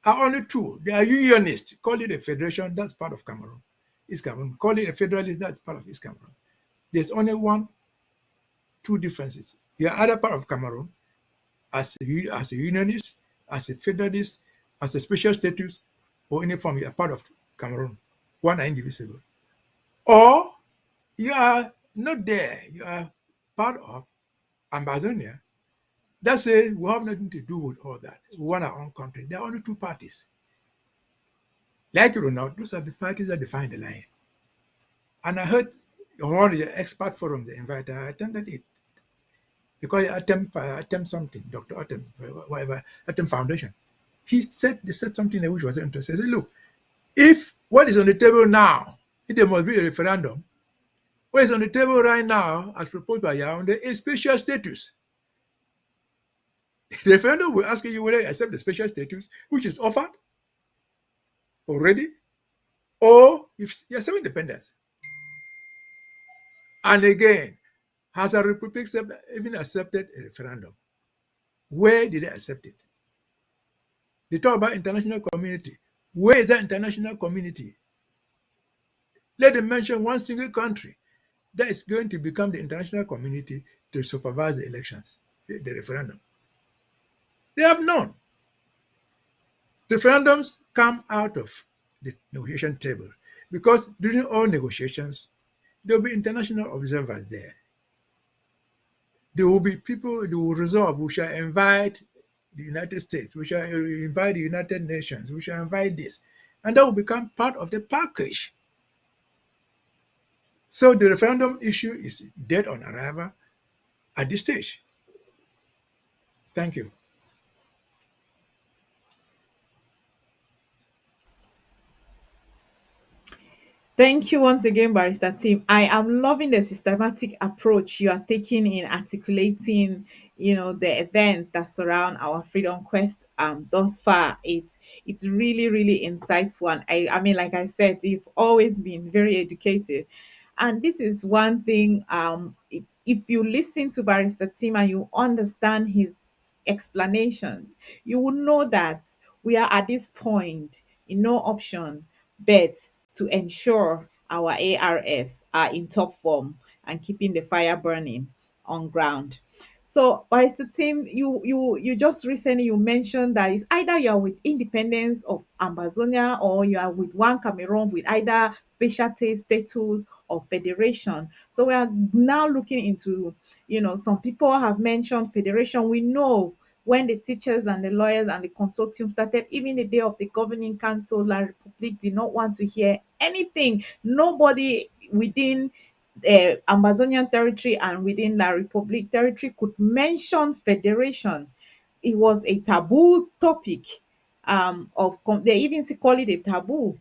are only two. They are unionists. Call it a federation, that's part of Cameroon. East Cameroon. Call it a federalist, that's part of East Cameroon. There's only two differences. You're either part of Cameroon as a unionist, as a federalist, as a special status, or any form, you are part of Cameroon. One are indivisible. Or you are not there. You are part of Ambazonia. That says we have nothing to do with all that. We want our own country. There are only two parties. Like it or not, those are the parties that define the line. And I heard on one of the expert forum they invited, I attended it. Because Atem something, Dr. Atem, whatever, Atem Foundation. They said something which was interesting. He said, look, if what is on the table now, if there must be a referendum, what is on the table right now, as proposed by Yaoundé, is special status. The referendum will ask you whether you accept the special status, which is offered already, or if you accept independence. And again, has a republic even accepted a referendum? Where did they accept it? They talk about international community. Where is that international community? Let them mention one single country that is going to become the international community to supervise the elections, the referendum. They have none. Referendums come out of the negotiation table because during all negotiations, there will be international observers there. There will be people who will resolve, we shall invite the United States, we shall invite the United Nations, we shall invite this. And that will become part of the package. So the referendum issue is dead on arrival at this stage. Thank you. Thank you once again, Barrister Tim. I am loving the systematic approach you are taking in articulating, the events that surround our freedom quest. Thus far, it's really, really insightful, and I mean, like I said, you've always been very educated, and this is one thing. If you listen to Barrister Tim and you understand his explanations, you will know that we are at this point in no option but to ensure our ARS are in top form and keeping the fire burning on ground. So, Barrister Tim, you just recently you mentioned that it's either you are with independence of Ambazonia or you are with one Cameroon with either special status or federation. So we are now looking into, some people have mentioned federation. We know when the teachers and the lawyers and the consortium started, even the day of the governing council, La Republique did not want to hear anything. Nobody within Amazonian territory and within La Republic territory could mention federation. It was a taboo topic. They even call it a taboo.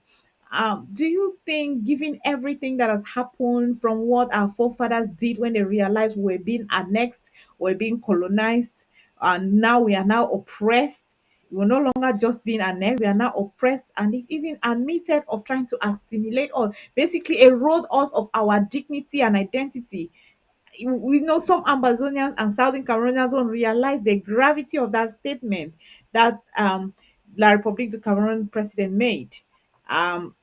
Do you think, given everything that has happened from what our forefathers did when they realized we were being annexed, we were being colonized, and now we are now oppressed? We're no longer just being annexed, we are now oppressed, and it even admitted of trying to assimilate us, basically erode us of our dignity and identity. We know some Amazonians and Southern Cameroonians don't realize the gravity of that statement that La République du Cameroon president made. Um,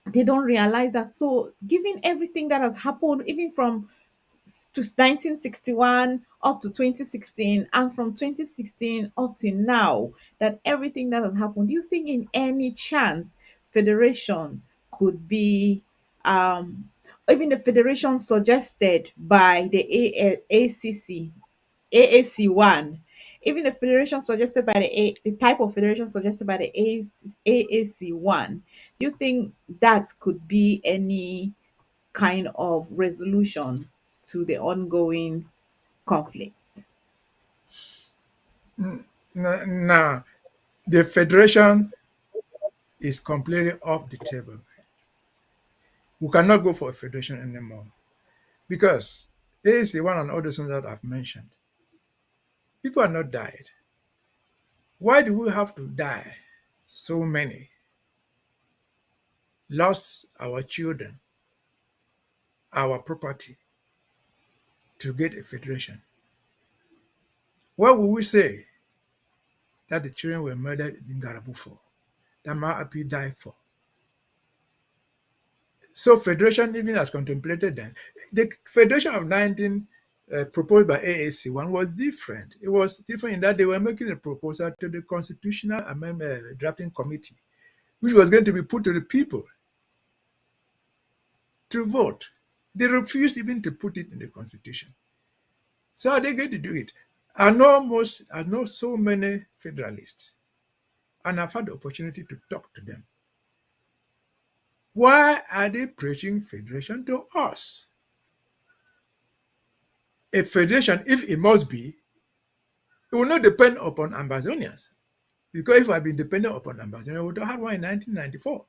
they don't realize that. So, given everything that has happened, even from to 1961 up to 2016, and from 2016 up to now, that everything that has happened, do you think in any chance federation could be, even the federation suggested by the AAC1, even the federation suggested by the type of federation suggested by the AAC1, do you think that could be any kind of resolution to the ongoing conflict? Now, the federation is completely off the table. We cannot go for a federation anymore because AAC1 and all those things that I've mentioned, people are not died. Why do we have to die? So many lost our children, our property to get a federation. What will we say that the children were murdered in Garabu for? That Maapi died for? So federation even as contemplated then. The federation of 19 proposed by AAC1 was different. It was different in that they were making a proposal to the Constitutional Amendment Drafting Committee, which was going to be put to the people to vote. They refused even to put it in the Constitution. So are they going to do it? I know so many federalists, and I've had the opportunity to talk to them. Why are they preaching federation to us? A federation, if it must be, it will not depend upon Ambazonians. Because if it had been dependent upon Ambazonia, we would have had one in 1994.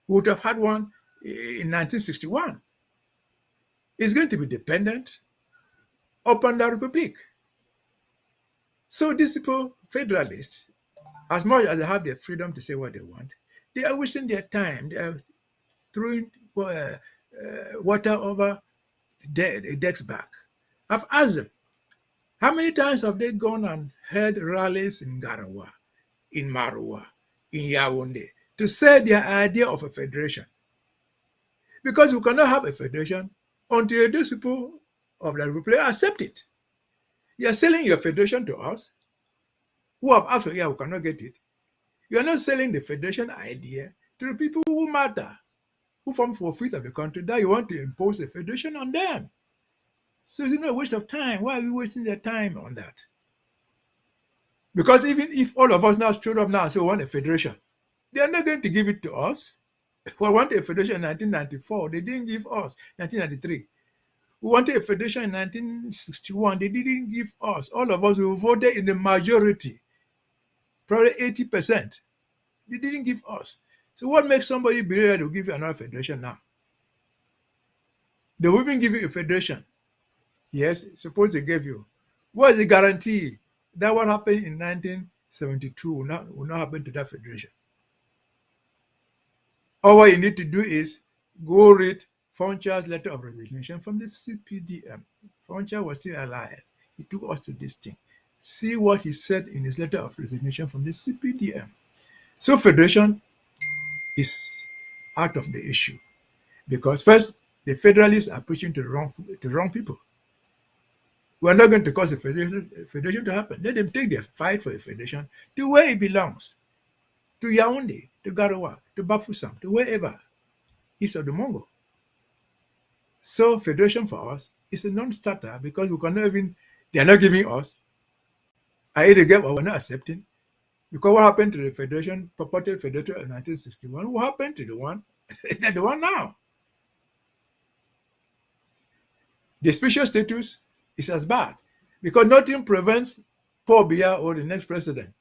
We would have had one in 1961. It's going to be dependent upon the Republic. So these people, federalists, as much as they have their freedom to say what they want, they are wasting their time. They are throwing water over the deck's back. I've asked them, how many times have they gone and held rallies in Garawa, in Marua, in Yaoundé, to say their idea of a federation? Because we cannot have a federation until those people of the Republic accept it. You are selling your federation to us, who have asked for it, we cannot get it. You are not selling the federation idea to the people who matter, who form 4/5 of the country, that you want to impose a federation on them. So it's not a waste of time. Why are we wasting their time on that? Because even if all of us now stood up now and say we want a federation, they are not going to give it to us. We wanted a federation in 1994, they didn't give us. 1993. We wanted a federation in 1961, they didn't give us. All of us, we voted in the majority, probably 80%. They didn't give us. So what makes somebody believe that they'll give you another federation now? They will even give you a federation. Yes, suppose they gave you. What is the guarantee that what happened in 1972 will not happen to that federation? All what you need to do is go read Foncha's letter of resignation from the CPDM. Foncha was still alive. He took us to this thing. See what he said in his letter of resignation from the CPDM. So federation is out of the issue. Because first, the federalists are pushing to the wrong people. We're not going to cause a federation to happen. Let them take their fight for a federation to where it belongs, to Yaoundé, to Garoua, to Bafoussam, to wherever, east of the Mongo. So federation for us is a non-starter because we cannot even, they are not giving us, either get or we're not accepting. Because what happened to the federation, purported federation in 1961, what happened to the one, the one now? The special status is as bad because nothing prevents Paul Biya or the next president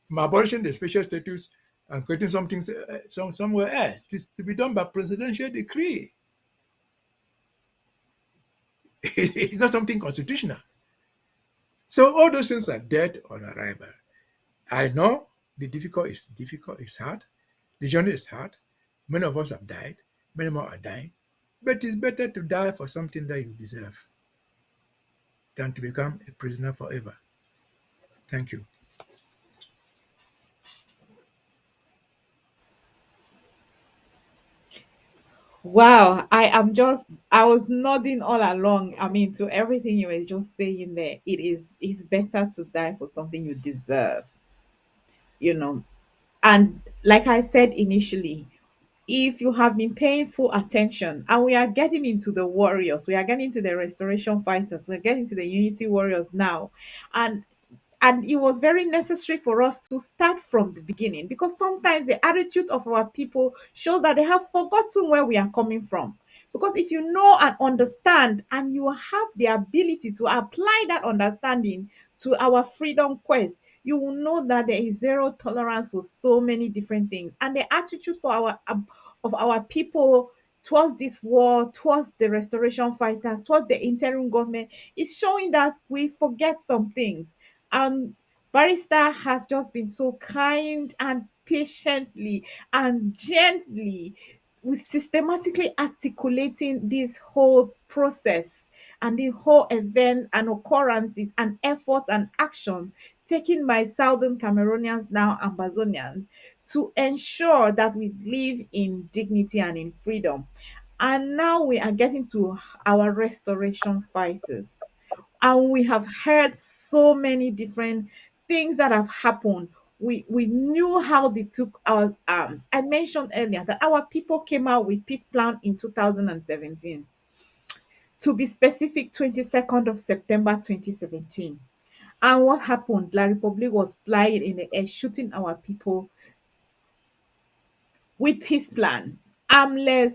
from abolishing the special status and creating something somewhere else. It is to be done by presidential decree. It's not something constitutional. So all those things are dead on arrival. I know difficult, it's hard. The journey is hard. Many of us have died, many more are dying. But it's better to die for something that you deserve than to become a prisoner forever. Thank you. Wow, I was nodding all along. I mean, to everything you were just saying there, it's better to die for something you deserve, you know. And like I said initially, if you have been paying full attention, and we are getting into the warriors, we are getting to the restoration fighters, we're getting to the unity warriors now. And it was very necessary for us to start from the beginning because sometimes the attitude of our people shows that they have forgotten where we are coming from. Because if you know and understand and you have the ability to apply that understanding to our freedom quest, you will know that there is zero tolerance for so many different things. And the attitude for our of our people towards this war, towards the restoration fighters, towards the interim government is showing that we forget some things. Barrister has just been so kind and patiently and gently with systematically articulating this whole process and the whole events and occurrences and efforts and actions taken by Southern Cameroonians, now Ambazonians, to ensure that we live in dignity and in freedom. And now we are getting to our restoration fighters, and we have heard so many different things that have happened. We knew how they took our arms. I mentioned earlier that our people came out with peace plan in 2017. To be specific, 22nd of September 2017. And what happened? La Republic was flying in the air, shooting our people with peace plans, armless,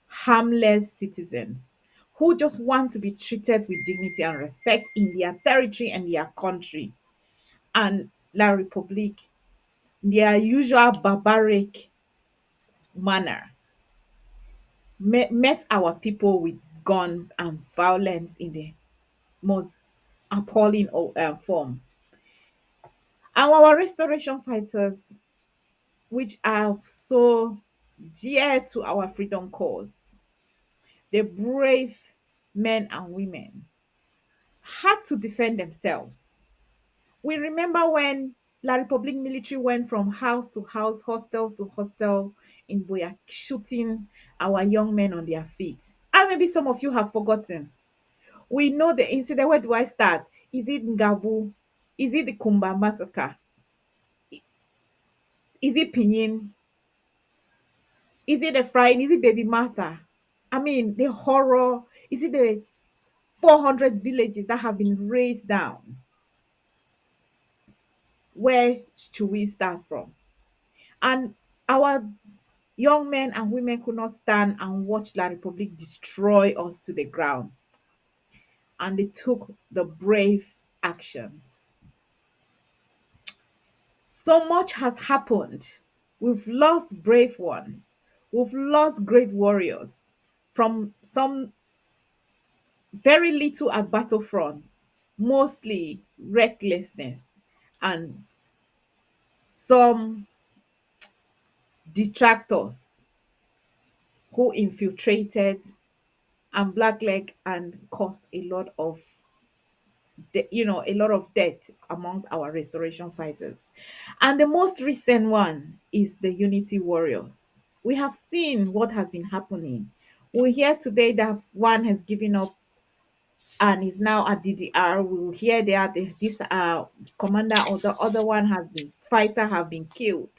harmless citizens who just want to be treated with dignity and respect in their territory and their country. And La Republique, their usual barbaric manner, met our people with guns and violence in the most appalling form. And our restoration fighters, which are so dear to our freedom cause, the brave men and women, had to defend themselves. We remember when La Republique military went from house to house, hostel to hostel in Boya, shooting our young men on their feet. And maybe some of you have forgotten. We know the incident. Where do I start? Is it Ngabu? Is it the Kumba massacre? Is it Pinyin? Is it the Friday? Is it Baby Martha? I mean, the horror. Is it the 400 villages that have been razed down? Where should we start from? And our young men and women could not stand and watch La Republique destroy us to the ground. And they took the brave actions. So much has happened. We've lost brave ones. We've lost great warriors from some very little at battlefronts, mostly recklessness and some detractors who infiltrated and blackleg and caused a lot of a lot of death among our restoration fighters. And the most recent one is the unity warriors. We have seen what has been happening. We hear today that one has given up and is now at DDR. We will hear that this commander or the other one has been fighter have been killed.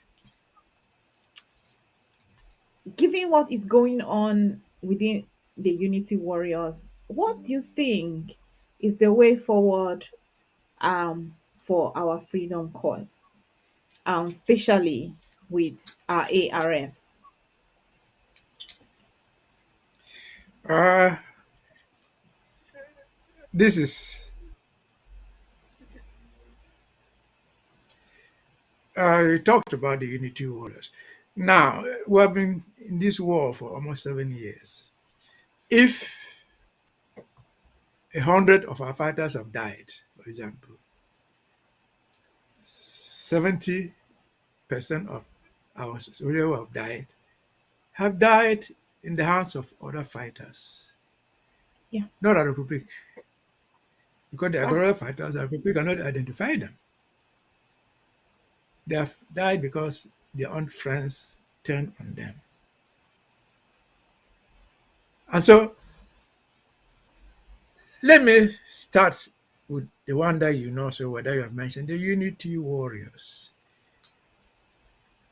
Given what is going on within the Unity Warriors, what do you think is the way forward for our freedom cause, especially with our ARFs? Uh, this is, you talked about the Unity Warriors. Now, we have been in this war for almost 7 years. If 100 of our fighters have died, for example, 70% of our soldiers who have died in the hands of other fighters, Yeah. not the Republic. Because the Wow. guerrilla fighters, the Republic cannot identify them. They have died because their own friends turned on them. And so let me start with the one that you know so well that you have mentioned, the Unity Warriors.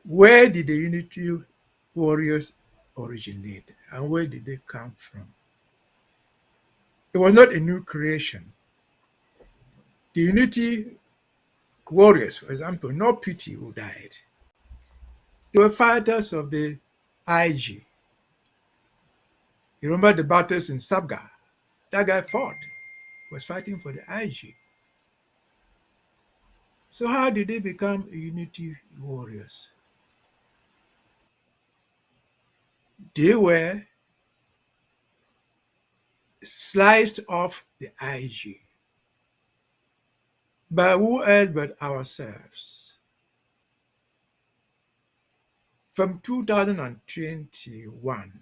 Where did the Unity Warriors originate and where did they come from? It was not a new creation. The Unity Warriors, for example, no pity who died. They were fighters of the IG. You remember the battles in Sabga? That guy fought, was fighting for the IG. So how did they become Unity Warriors? They were sliced off the IG by who else but ourselves. From 2021,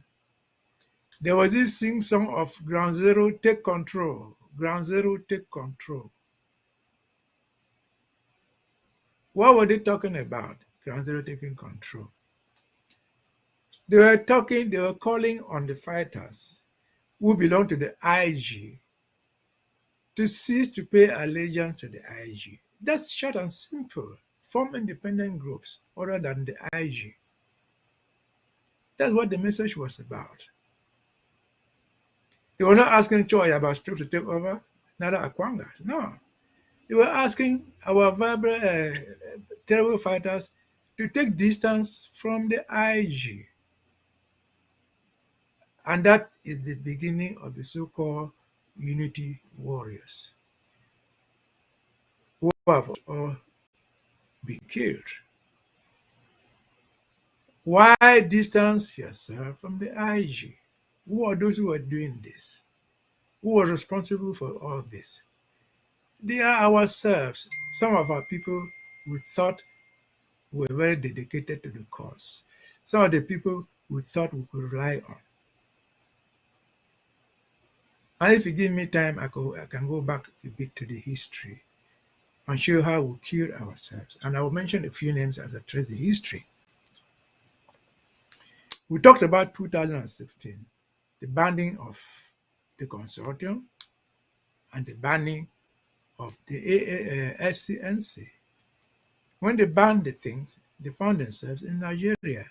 there was this sing-song of Ground Zero take control, Ground Zero take control. What were they talking about? Ground Zero taking control. They were calling on the fighters who belong to the IG to cease to pay allegiance to the IG. That's short and simple. Form independent groups other than the IG. That's what the message was about. They were not asking Choi about troops to take over, neither Akwangas. No. They were asking our vibrant, terrible fighters to take distance from the IG. And that is the beginning of the so-called Unity Warriors, who have all been killed. Why distance yourself from the IG? Who are those who are doing this? Who are responsible for all this? They are ourselves. Some of our people we thought were very dedicated to the cause. Some of the people we thought we could rely on. And if you give me time, I can go back a bit to the history and show how we killed ourselves. And I will mention a few names as I trace the history. We talked about 2016, the banning of the consortium and the banning of the SCNC. When they banned the things, they found themselves in Nigeria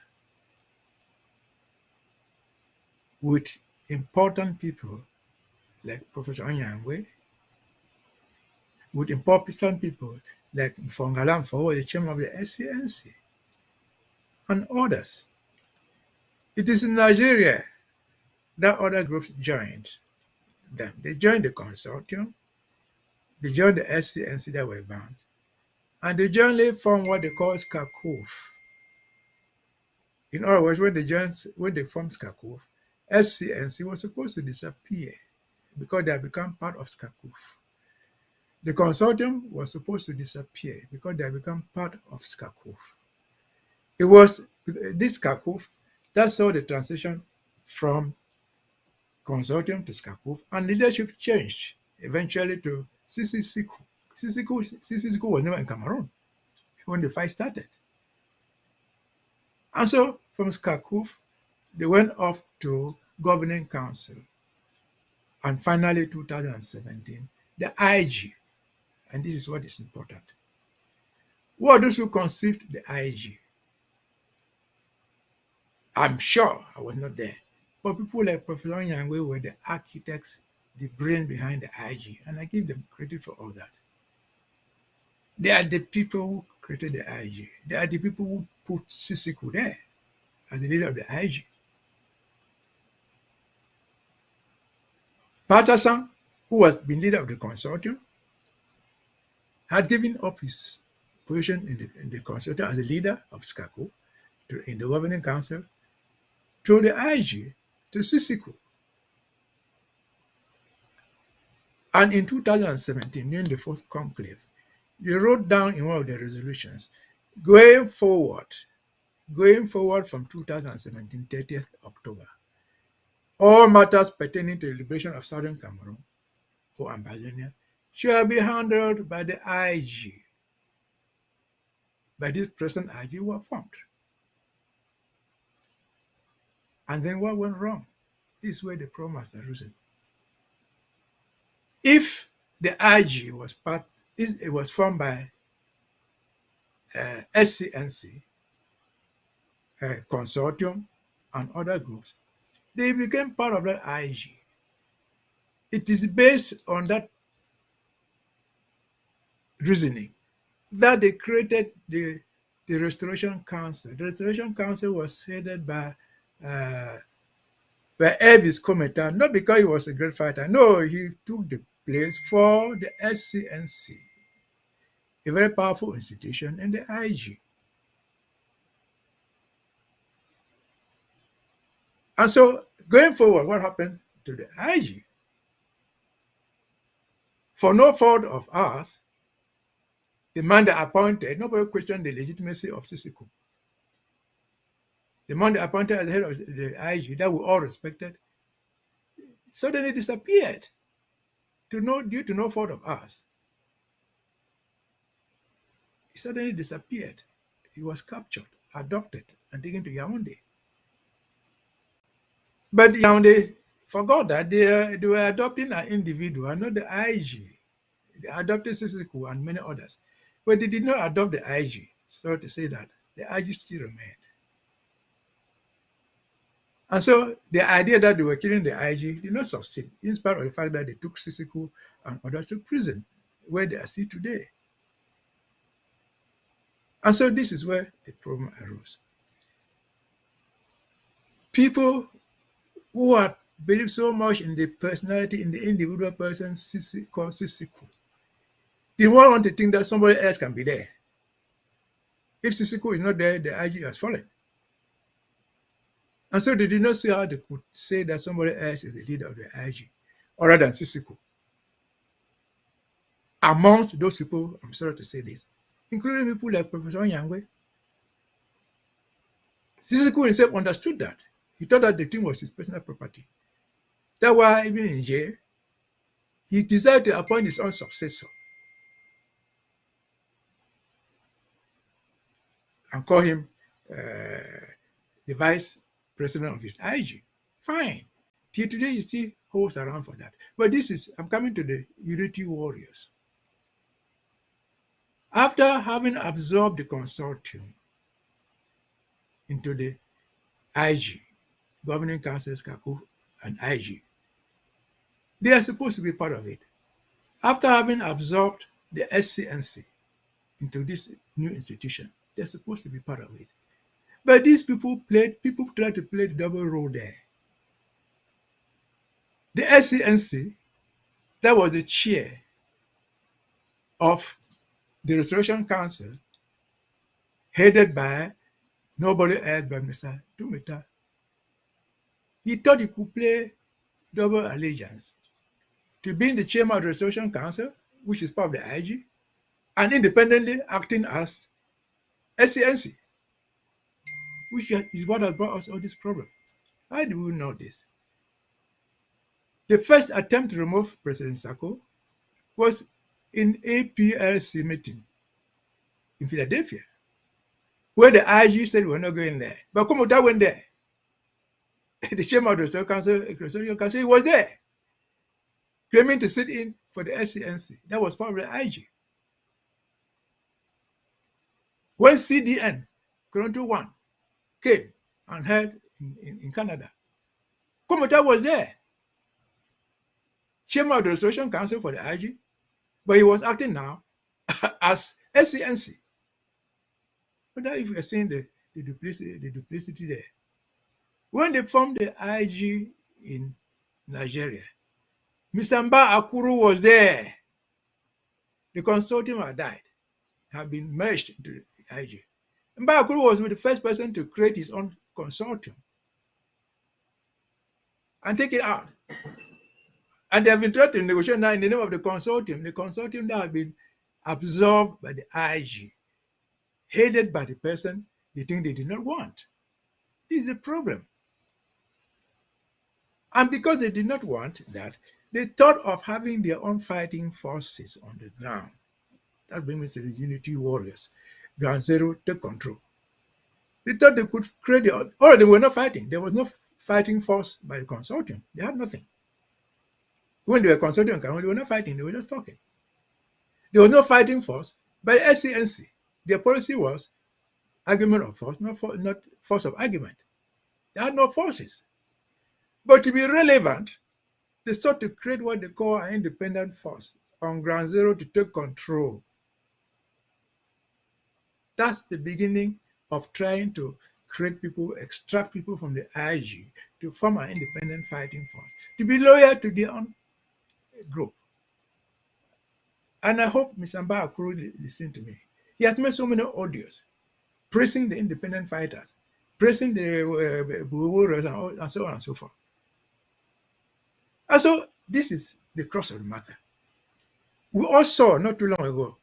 with important people like Professor Anyangwe, with important people like Mfongalam Fowo, the chairman of the SCNC, and others. It is in Nigeria that other groups joined them. They joined the consortium, they joined the SCNC that were banned, and they jointly formed what they call SCACOF. In other words, when they formed SCACOF, SCNC was supposed to disappear because they had become part of SCACOF. The consortium was supposed to disappear because they had become part of SCACOF. It was this SCACOF that saw the transition from consortium to SCACOF, and leadership changed eventually to CCCCU. CCCCU was never in Cameroon when the fight started. And so from SCACOF, they went off to governing council. And finally, 2017, the IG. And this is what is important. Who are those who conceived the IG? I'm sure I was not there. But people like Professor Nyangwe were the architects, the brain behind the IG. And I give them credit for all that. They are the people who created the IG. They are the people who put Sisiku there as the leader of the IG. Patterson, who was been leader of the consortium, had given up his position in the consortium as the leader of SCACO in the governing council to the IG, to Sisiku. And in 2017, during the fourth conclave, they wrote down in one of the resolutions, going forward from 2017, 30th October, all matters pertaining to the liberation of Southern Cameroon or Ambazonia shall be handled by the IG. By this present IG were formed. And then what went wrong? This is where the problem has arisen. If the IG it was formed by SCNC, consortium, and other groups, they became part of that IG. It is based on that reasoning that they created the Restoration Council. The Restoration Council was headed by Elvis Kometa, not because he was a great fighter. No, he took the place for the SCNC, a very powerful institution in the IG. And so, going forward, what happened to the IG? For no fault of ours, the man that appointed, nobody questioned the legitimacy of Sisiku. The man that appointed as the head of the IG, that we all respected, suddenly disappeared due to no fault of ours. He suddenly disappeared. He was captured, adopted, and taken to Yaoundé. But Yaoundé forgot that they were adopting an individual, not the IG. They adopted Sisiku and many others. But they did not adopt the IG. So to say that, the IG still remained. And so the idea that they were killing the IG did not succeed, in spite of the fact that they took Sisiku and others to prison, where they are still today. And so this is where the problem arose. People who had believed so much in the personality, in the individual person called Sisiku, did not want to think that somebody else can be there. If Sisiku is not there, the IG has fallen. And so they did not see how they could say that somebody else is the leader of the IG, other than Sisiku. Amongst those people, I'm sorry to say this, including people like Professor Nyangwe, Sisiku himself understood that. He thought that the thing was his personal property. That's why, even in jail, he decided to appoint his own successor and call him the vice president of his IG. Fine. Till today, he still holds around for that. But I'm coming to the Unity Warriors. After having absorbed the consortium into the IG, Governing Council, SCACO, and IG, they are supposed to be part of it. After having absorbed the SCNC into this new institution, they're supposed to be part of it. But these people tried to play the double role there. The SCNC, that was the chair of the Restoration Council, headed by nobody else but Mr. Tumita. He thought he could play double allegiance to being the chairman of the Restoration Council, which is part of the IG, and independently acting as SCNC, which is what has brought us all this problem. How do we know this? The first attempt to remove President Sako was in APLC meeting in Philadelphia, where the IG said we're not going there. But Komota went there. The chairman of the Restoration Council, he was there. claiming to sit in for the SCNC. That was probably IG. When CDN, Toronto 1, came and held in Canada, Komota was there, chairman of the Restoration Council for the IG, but he was acting now as SCNC. I wonder if you're seeing the duplicity there. When they formed the IG in Nigeria, Mr. Mba Akuru was there. The consortium had died, had been merged into the IG. Mba Akuru was the first person to create his own consortium and take it out. And they have been trying to negotiate now in the name of the consortium that has been absorbed by the IG, headed by the person they think they did not want. This is the problem. And because they did not want that, they thought of having their own fighting forces on the ground. That brings me to the Unity Warriors. Ground Zero take control. They thought they could create their own. Oh, they were not fighting. There was no fighting force by the consortium. They had nothing. When they were consortium, they were not fighting. They were just talking. There was no fighting force by the SCNC. Their policy was argument of force, not force of argument. They had no forces. But to be relevant, they sought to create what they call an independent force on Ground Zero to take control. That's the beginning of trying to create people, extract people from the IG to form an independent fighting force, to be loyal to their own group. And I hope Mr. Mba Akuru listen to me. He has made so many audios praising the independent fighters, praising the warriors and so on and so forth. And so this is the crux of the matter. We all saw not too long ago,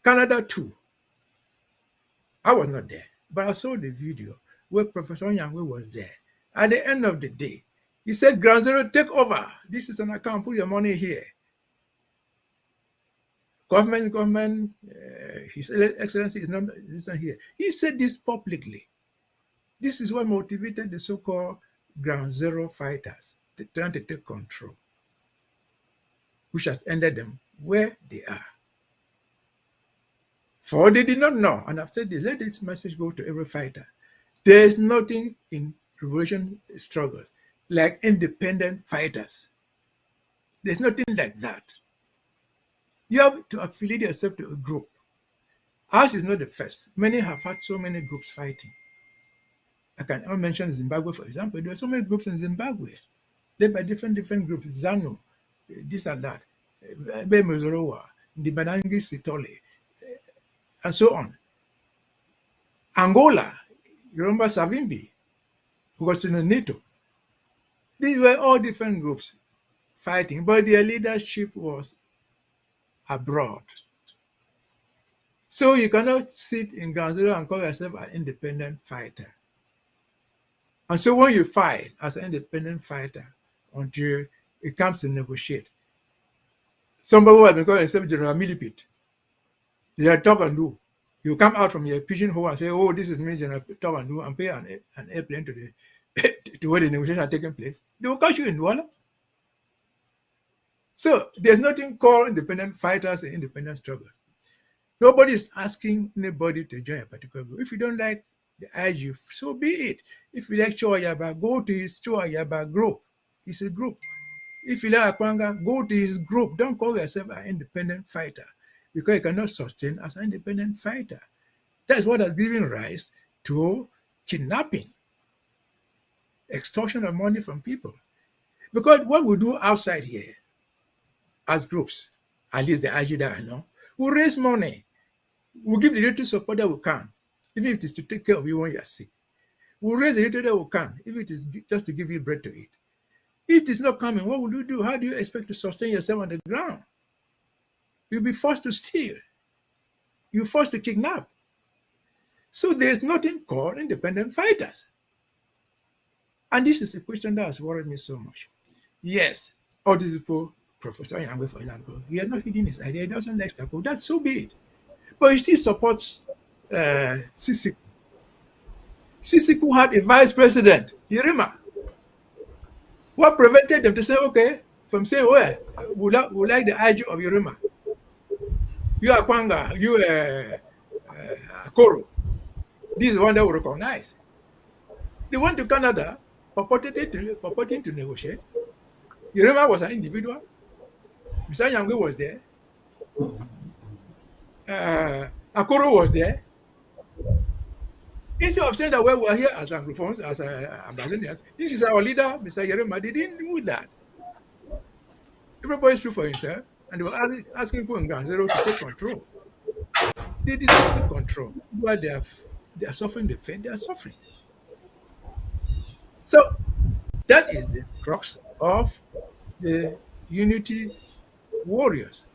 Canada 2. I was not there, but I saw the video where Professor Nyangwe was there. At the end of the day, he said, Ground Zero, take over. This is an account, put your money here. Government, His Excellency is not here. He said this publicly. This is what motivated the so-called Ground Zero fighters trying to take control, which has ended them where they are. For they did not know, and I've said this, let this message go to every fighter. There is nothing in revolution struggles like independent fighters. There's nothing like that. You have to affiliate yourself to a group. Ours is not the first. Many have had so many groups fighting. I can mention Zimbabwe, for example. There are so many groups in Zimbabwe, led by different groups, ZANU, this and that, Mozorowa, the Banangi Sitole, and so on. Angola, you remember Savimbi, Augustino Neto. These were all different groups fighting, but their leadership was abroad. So you cannot sit in Ground Zero and call yourself an independent fighter. And so when you fight as an independent fighter until it comes to negotiate, somebody will be calling himself General Millipede. They talk and do. You come out from your pigeonhole and say, oh, this is me, General Talk and do, and pay an airplane to to where the negotiations are taking place. They will catch you in Douala. So there's nothing called independent fighters and independent struggle. Nobody is asking anybody to join a particular group. If you don't like the IG, so be it. If you like Choayaba, go to his Choayaba group. It's a group. If you like Akwanga, go to his group. Don't call yourself an independent fighter because you cannot sustain as an independent fighter. That's what has given rise to kidnapping, extortion of money from people. Because what we do outside here as groups, at least the IG that I know, we raise money. We give the little support that we can, even if it is to take care of you when you are sick. We raise the little that we can, if it is just to give you bread to eat. If it is not coming, what will you do? How do you expect to sustain yourself on the ground? You'll be forced to steal. You're forced to kidnap. So there's nothing called independent fighters. And this is a question that has worried me so much. Yes, all these people, Professor Nyangwe, for example, he has not hidden his idea. He doesn't like Sako. That's so be it. But he still supports Sisiku. Sisiku had a vice president, Irima. What prevented them to say, okay, from saying, well, we like the IG of Yoruma. You are Kwanga, you Koro. This is one that we recognize. They went to Canada, purporting to negotiate. Yoruma was an individual. Mr. Yangwe was there. Akoro was there. Instead of saying that, well, we are here as Anglophones, as Ambazonians, this is our leader, Mr. Yerema. They didn't do that. Everybody stood for himself, and they were asking for Ground Zero to take control. They did not take control. While they are suffering the fate they are suffering. So that is the crux of the unity warriors.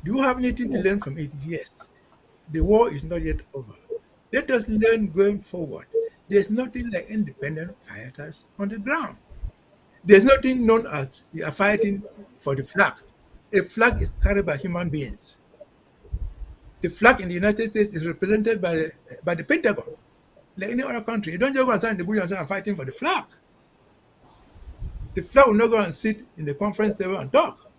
Do you have anything to learn from it? Yes. The war is not yet over. Let us learn going forward. There's nothing like independent fighters on the ground. There's nothing known as you are fighting for the flag. A flag is carried by human beings. The flag in the United States is represented by the Pentagon, like any other country. You don't just go and stand in the bush and say, I'm fighting for the flag. The flag will not go and sit in the conference table and talk.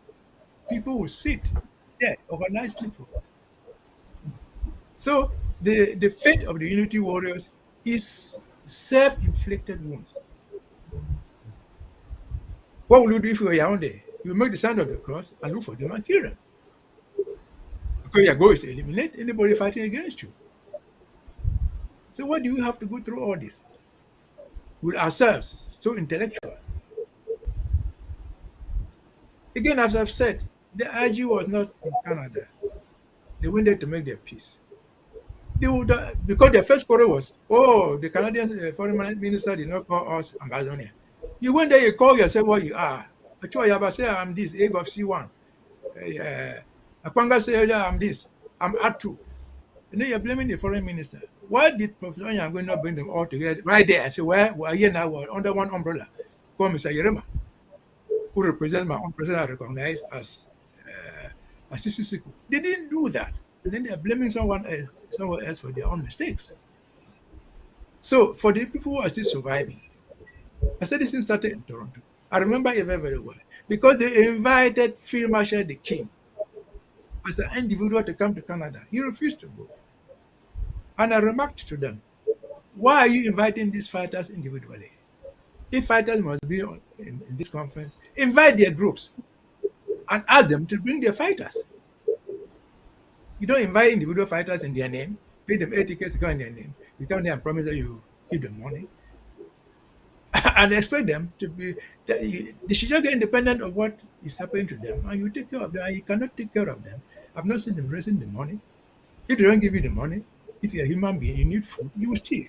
People will sit there, organized people. So the fate of the unity warriors is self-inflicted wounds. What will you do if you are Yaoundé? You make the sign of the cross and look for them and kill them. Because your goal is to eliminate anybody fighting against you. So why do we have to go through all this? With ourselves, so intellectual. Again, as I've said, the IG was not in Canada. They went there to make their peace. They would, because their first quarrel was, oh, the Canadian foreign minister did not call us Ambazonia. You went there, you call yourself what you are. Achua Yaba say, I'm this, egg of C1. Akwanga say, yeah, I'm this, I'm Atu. And then you're blaming the foreign minister. Why did Professor Yango not bring them all together right there and say, well, we're here now, we're under one umbrella? Call Mr. Yerema, who represents my own president I recognize as Sisiku. They didn't do that. And then they're blaming someone else for their own mistakes. So for the people who are still surviving, I said this thing started in Toronto. I remember it very, very well. Because they invited Field Marshal the King as an individual to come to Canada. He refused to go. And I remarked to them, why are you inviting these fighters individually? If fighters must be in this conference, invite their groups and ask them to bring their fighters. You don't invite individual fighters in their name, pay them 8 tickets to go in their name. You come there and promise that you give them money. And expect them to be, they should just get independent of what is happening to them, and you take care of them. And you cannot take care of them. I've not seen them raising the money. If they don't give you the money, if you're a human being, you need food, you will steal.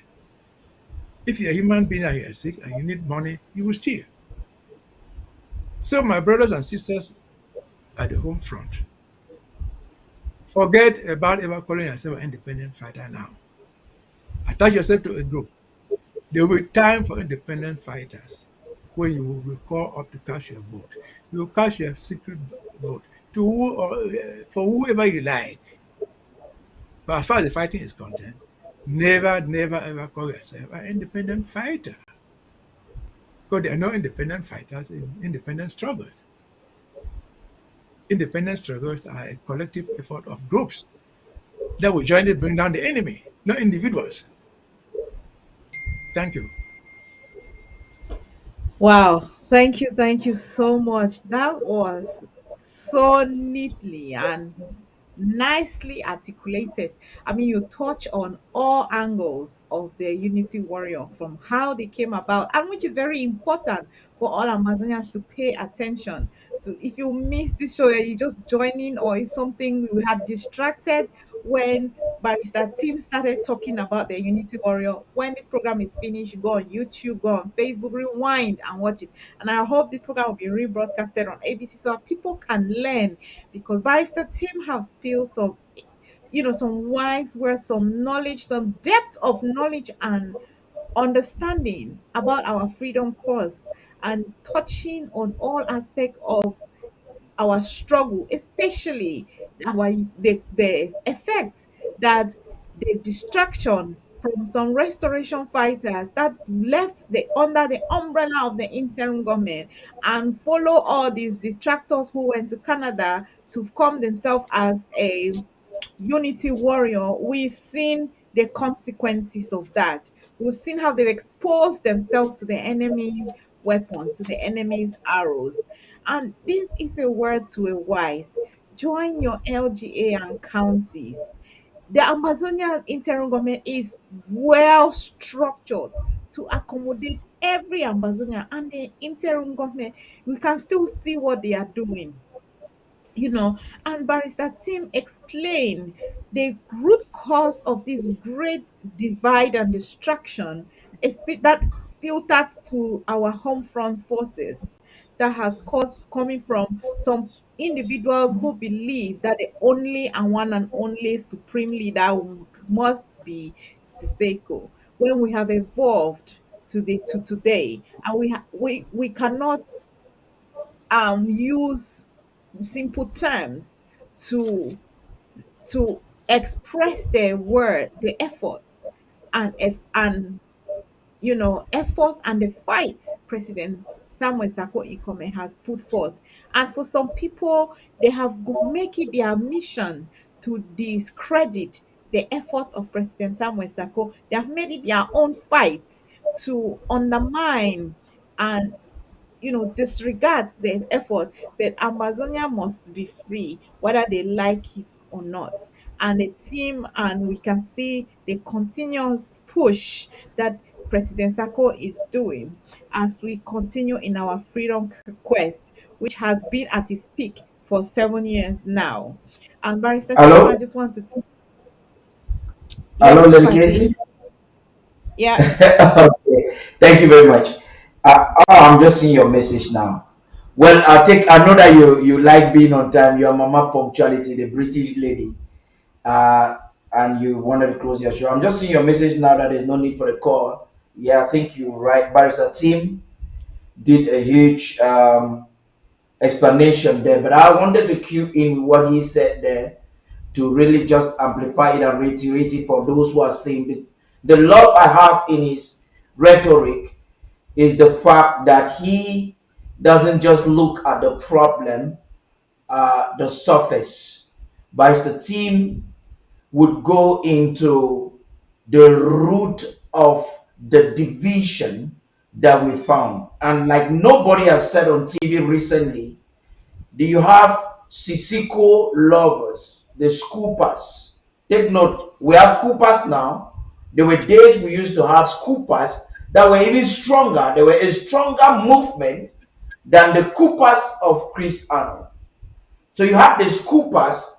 If you're a human being and you're sick and you need money, you will steal. So, my brothers and sisters at the home front, forget about ever calling yourself an independent fighter now. Attach yourself to a group. There will be time for independent fighters when you will call up to cast your vote. You will cast your secret vote for whoever you like. But as far as the fighting is concerned, never, never, ever call yourself an independent fighter. Because there are no independent fighters in independent struggles. Independent struggles are a collective effort of groups that will jointly bring down the enemy, not individuals. Thank you. Wow, thank you so much. That was so neatly and nicely articulated. I mean, you touch on all angles of the Unity Warrior from how they came about, and which is very important for all Amazonians to pay attention to. If you missed this show and you just joining, or it's something we had distracted when Barrister Tim started talking about the Unity Warrior. When this program is finished, go on YouTube, go on Facebook, rewind and watch it. And I hope this program will be rebroadcasted on ABC so that people can learn, because Barrister Tim has spilled some, some wise words, some knowledge, some depth of knowledge and understanding about our freedom cause, and touching on all aspects of our struggle, especially the effect that the distraction from some restoration fighters that left the under the umbrella of the interim government and follow all these detractors who went to Canada to come themselves as a unity warrior. We've seen the consequences of that. We've seen how they've exposed themselves to the enemy's weapons, to the enemy's arrows. And this is a word to a wise. Join your LGA and counties. The Amazonian interim government is well structured to accommodate every Amazonian, and the interim government, we can still see what they are doing, and Barrister Tim explained the root cause of this great divide and distraction that filtered to our home front forces, that has caused coming from some individuals who believe that the only and one and only supreme leader must be Siseko, when we have evolved to today, and we cannot use simple terms to to express their word, the efforts and efforts and the fight President Samuel Sako Ikome has put forth. And for some people, they have make it their mission to discredit the efforts of President Samuel Sako. They have made it their own fight to undermine and disregard the effort, but Amazonia must be free, whether they like it or not. And the team, and we can see the continuous push that President Sako is doing as we continue in our freedom quest, which has been at its peak for 7 years now. And Barrister Tim, I Hello, just want to hello, yes, Lady Patty. Casey. Yeah. Okay, thank you very much. I'm just seeing your message now. Well, I know that you like being on time. Your mama punctuality, the British lady, uh, and you wanted to close your show. I'm just seeing your message now that there's no need for a call. Yeah, I think you're right. Barrister Tim did a huge explanation there, but I wanted to cue in what he said there to really just amplify it and reiterate it for those who are saying the love I have in his rhetoric is the fact that he doesn't just look at the problem, the surface, but as the team would go into the root of the division that we found. And like nobody has said on TV recently, do you have Sisiko lovers, the scoopers? Take note, we have coopers now. There were days we used to have scoopers that were even stronger. They were a stronger movement than the coopers of Chris Arnold. So you have the scoopers.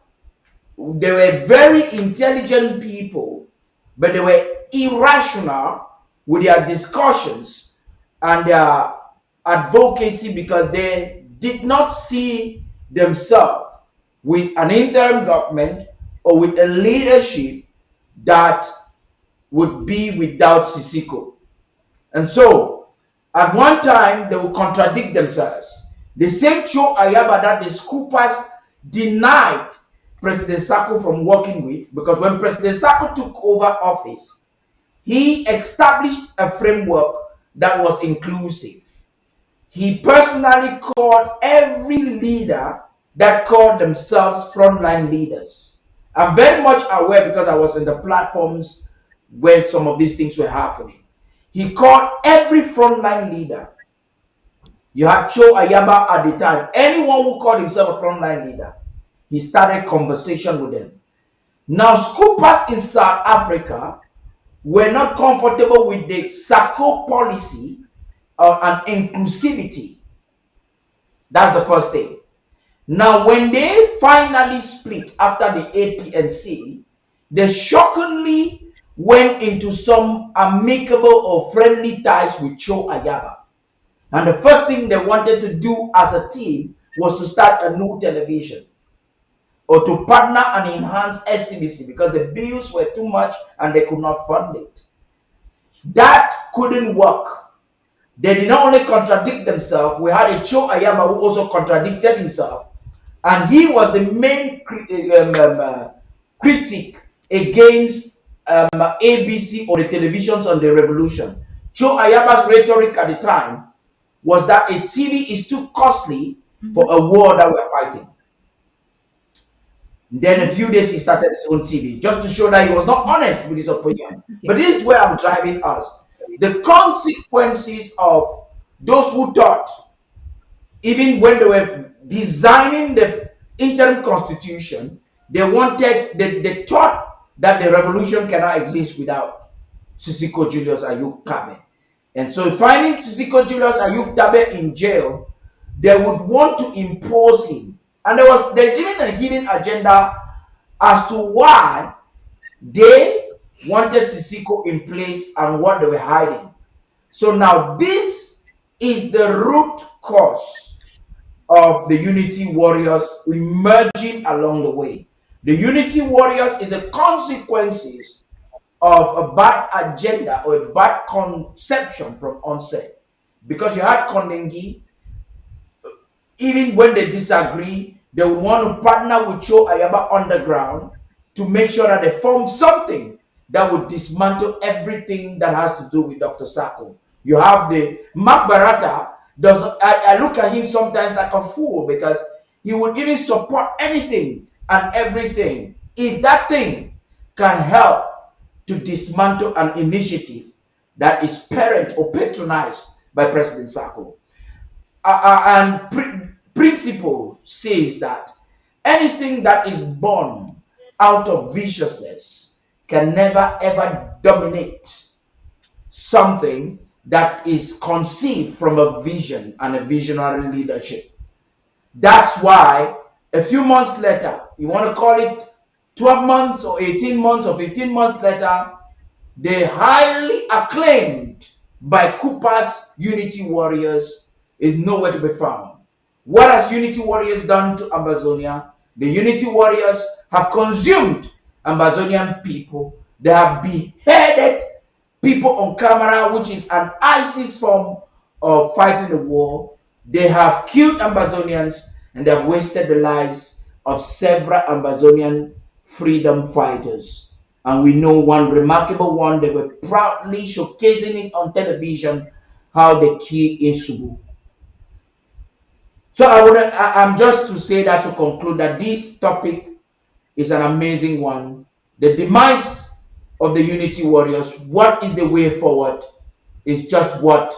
They were very intelligent people, but they were irrational with their discussions and their advocacy because they did not see themselves with an interim government or with a leadership that would be without Sisiko. And so, at one time, they will contradict themselves. The same Cho Ayaba that the scoopers denied President Sako from working with, because when President Sako took over office, he established a framework that was inclusive. He personally called every leader that called themselves frontline leaders. I'm very much aware because I was in the platforms when some of these things were happening. He called every frontline leader. You had Cho Ayaba at the time. Anyone who called himself a frontline leader, he started conversation with them. Now, scoopers in South Africa were not comfortable with the Sako policy and inclusivity. That's the first thing. Now, when they finally split after the APNC, they shockingly went into some amicable or friendly ties with Cho Ayaba. And the first thing they wanted to do as a team was to start a new television or to partner and enhance SCBC because the bills were too much and they could not fund it. That couldn't work. They did not only contradict themselves, we had a Cho Ayaba who also contradicted himself. And he was the main critic against ABC or the televisions on the revolution. Joe Ayaba's rhetoric at the time was that a TV is too costly for a war that we're fighting. Then a few days he started his own TV just to show that he was not honest with his opinion. But this is where I'm driving us. The consequences of those who thought, even when they were designing the interim constitution, they thought that the revolution cannot exist without Sisiko Julius Ayuk Tabe. And so finding Sisiko Julius Ayuk Tabe in jail, they would want to impose him. And there's even a hidden agenda as to why they wanted Sisiko in place and what they were hiding. So now this is the root cause of the Unity Warriors emerging along the way. The Unity Warriors is a consequences of a bad agenda or a bad conception from onset. Because you had Kondengi, even when they disagree, they would want to partner with Cho Ayaba underground to make sure that they form something that would dismantle everything that has to do with Dr. Sako. You have the Mark Barata. I look at him sometimes like a fool because he would even support anything and everything if that thing can help to dismantle an initiative that is parent or patronized by President Sako. Principle says that anything that is born out of viciousness can never ever dominate something that is conceived from a vision and a visionary leadership. That's why a few months later, you want to call it 12 months or 18 months or 15 months later, the highly acclaimed by Cooper's Unity Warriors is nowhere to be found. What has Unity Warriors done to Ambazonia? The Unity Warriors have consumed Ambazonian people. They have beheaded people on camera, which is an ISIS form of fighting the war. They have killed Ambazonians and they have wasted the lives of several Ambazonian freedom fighters. And we know one remarkable one, they were proudly showcasing it on television, how they killed Insubu. So I'm just to say that to conclude that this topic is an amazing one. The demise of the Unity Warriors, what is the way forward, is just what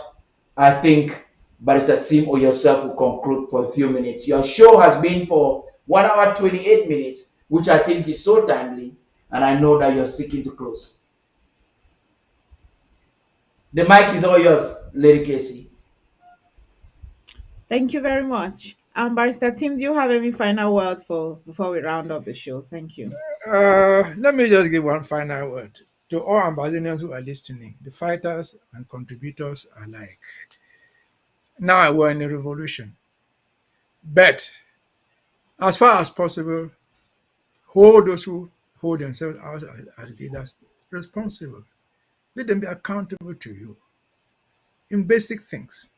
I think Barrister Tim or yourself will conclude for a few minutes. Your show has been for 1 hour 28 minutes, which I think is so timely, and I know that you're seeking to close. The mic is all yours, Lady Casey. Thank you very much. Barrister Tim, do you have any final word before we round up the show? Thank you. Let me just give one final word to all Ambazonians who are listening, the fighters and contributors alike. Now we're in a revolution. But as far as possible, hold those who hold themselves out as leaders responsible. Let them be accountable to you in basic things.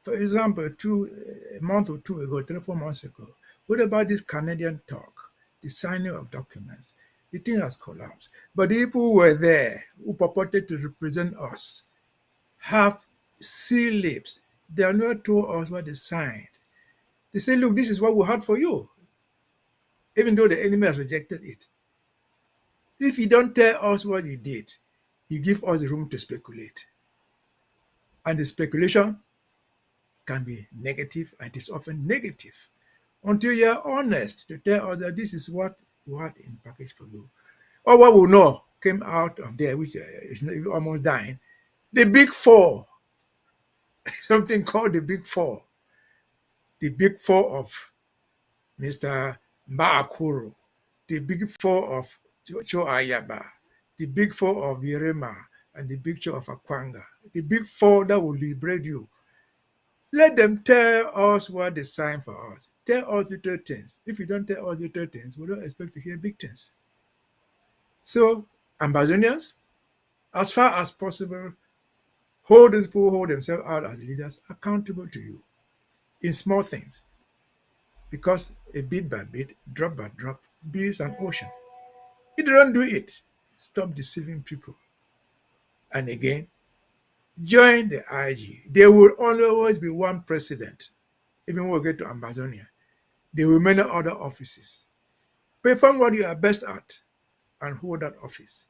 For example, a month or two ago, 3 or 4 months ago, what about this Canadian talk, the signing of documents? The thing has collapsed. But the people who were there, who purported to represent us, have sealed lips. They have not told us what they signed. They say, look, this is what we had for you, even though the enemy has rejected it. If you don't tell us what you did, you give us room to speculate. And the speculation can be negative, and it is often negative, until you are honest to tell us that this is what we had in package for you. Or what we know came out of there, which is almost dying. The Big Four, something called the Big Four. The Big Four of Mr. Mbakuro, the Big Four of Cho Ayaba, the Big Four of Yerema, and the Big Four of Akwanga. The Big Four that will liberate you. Let them tell us what they signed for us. Tell us little things. If you don't tell us little things, we don't expect to hear big things. So, Ambazonians, as far as possible, hold these people who hold themselves out as leaders accountable to you in small things. Because a bit by bit, drop by drop, builds an ocean. If they don't do it, Stop deceiving people. And again, join the IG. There will always be one president. Even when we get to Amazonia, there will be many other offices. Perform what you are best at and hold that office.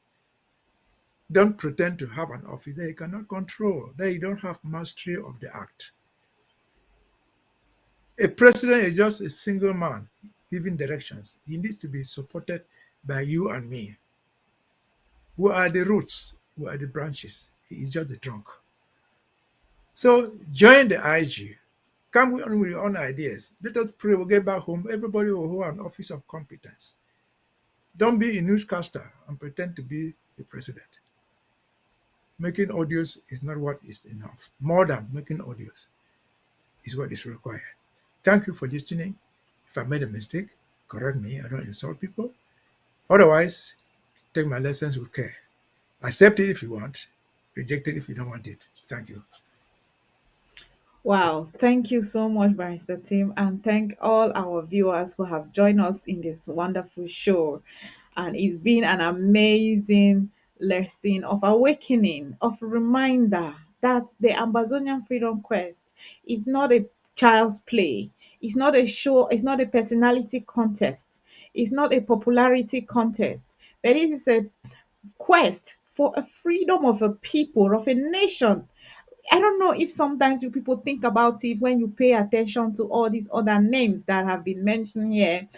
Don't pretend to have an office that you cannot control, that you don't have mastery of the act. A president is just a single man giving directions. He needs to be supported by you and me. We are the roots, we are the branches. He is just the trunk. So join the IG. Come with your own ideas. Let us pray we'll get back home. Everybody will hold an office of competence. Don't be a newscaster and pretend to be a president. Making audios is not what is enough. More than making audios is what is required. Thank you for listening. If I made a mistake, correct me. I don't insult people. Otherwise, take my lessons with care. Accept it if you want. Reject it if you don't want it. Thank you. Wow, thank you so much, Barrister Tim, and thank all our viewers who have joined us in this wonderful show. And it's been an amazing lesson of awakening, of reminder that the Amazonian Freedom Quest is not a child's play. It's not a show, it's not a personality contest, it's not a popularity contest, but it is a quest for a freedom of a people, of a nation. I don't know if sometimes you people think about it when you pay attention to all these other names that have been mentioned here,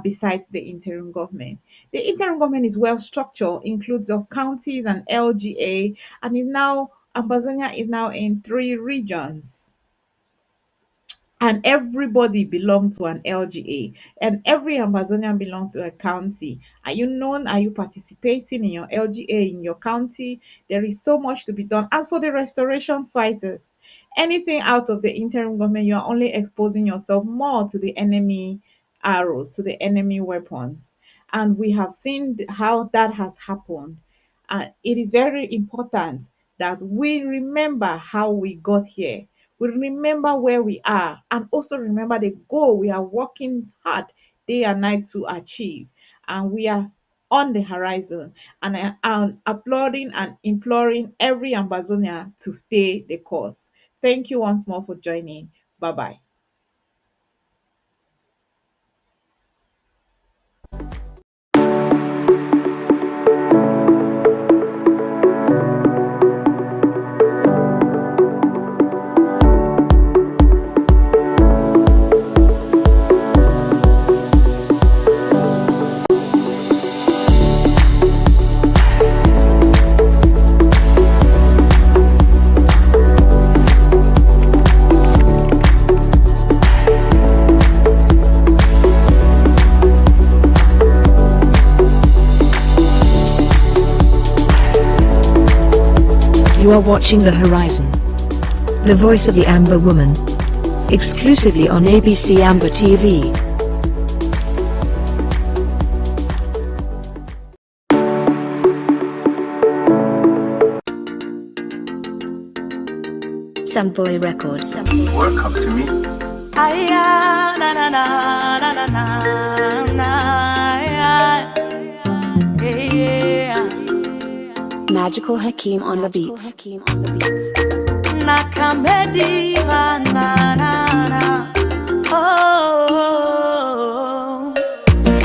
besides the interim government. The interim government is well structured, includes of counties and LGA, and is now Amazonia is now in 3 regions. And everybody belongs to an LGA, and every Amazonian belongs to a county. Are you known? Are you participating in your LGA in your county? There is so much to be done. As for the restoration fighters, anything out of the interim government, you are only exposing yourself more to the enemy arrows, to the enemy weapons. And we have seen how that has happened. It is very important that we remember how we got here. We remember where we are, and also remember the goal we are working hard day and night to achieve. And we are on the horizon. And I am applauding and imploring every Ambazonia to stay the course. Thank you once more for joining. Bye bye. You are watching The Horizon, the voice of the Amber Woman, exclusively on ABC Amber TV. Sample Records. Welcome to me. Magical Hakeem on the beats. Nakamediva na na na. Oh,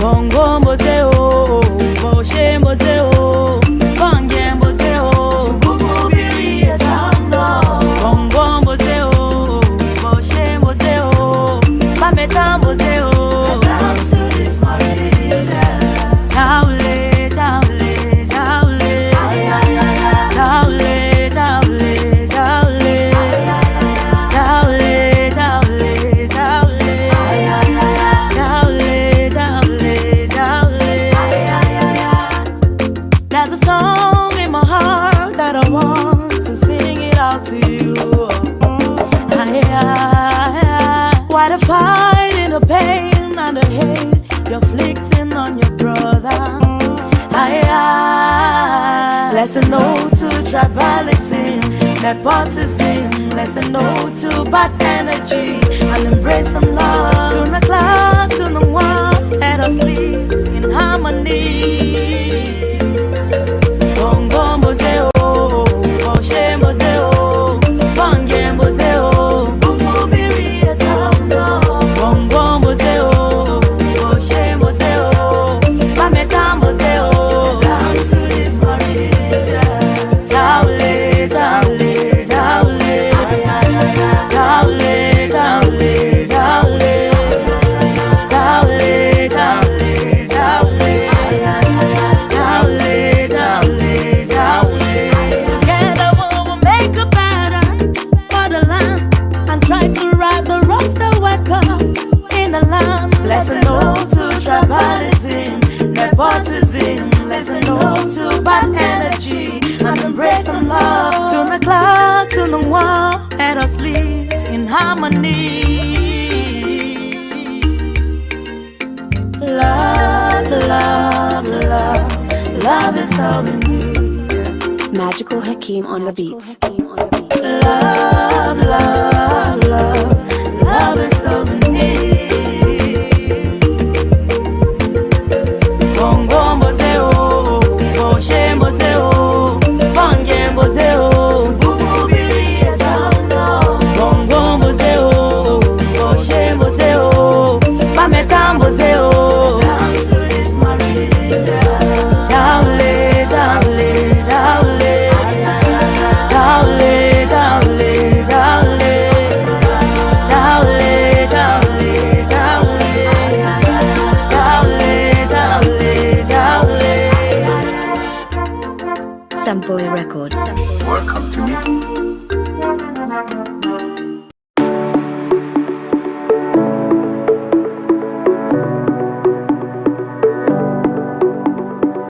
Bongo mbozeo, Boshe mbozeo, Bange mbozeo, Tukubiri etando. Bongo mbozeo, Boshe mbozeo, Bameta mbozeo. Fighting the pain and the hate you're inflicting on your brother. Lesson no to tribalism, nepotism. Lesson no to bad energy, and embrace some love. To the cloud, to the one, let us live in harmony. listen no to bad energy and embrace some love. To the clock, to the one, let us live in harmony. Love, love, love, love is all we need. Magical Hakeem on the beats. Love, love, love, love is all we need. Bongo mbozeo, boshe mbozeo, bange mbozeo, bumubirie zamno. Bongo mbozeo, boshe mbozeo, bameka mbozeo. Jawle, jawle, jawle, jawle, jawle, jawle, jawle, jawle, jawle, jawle, jawle. Some Boy Records. Welcome to me.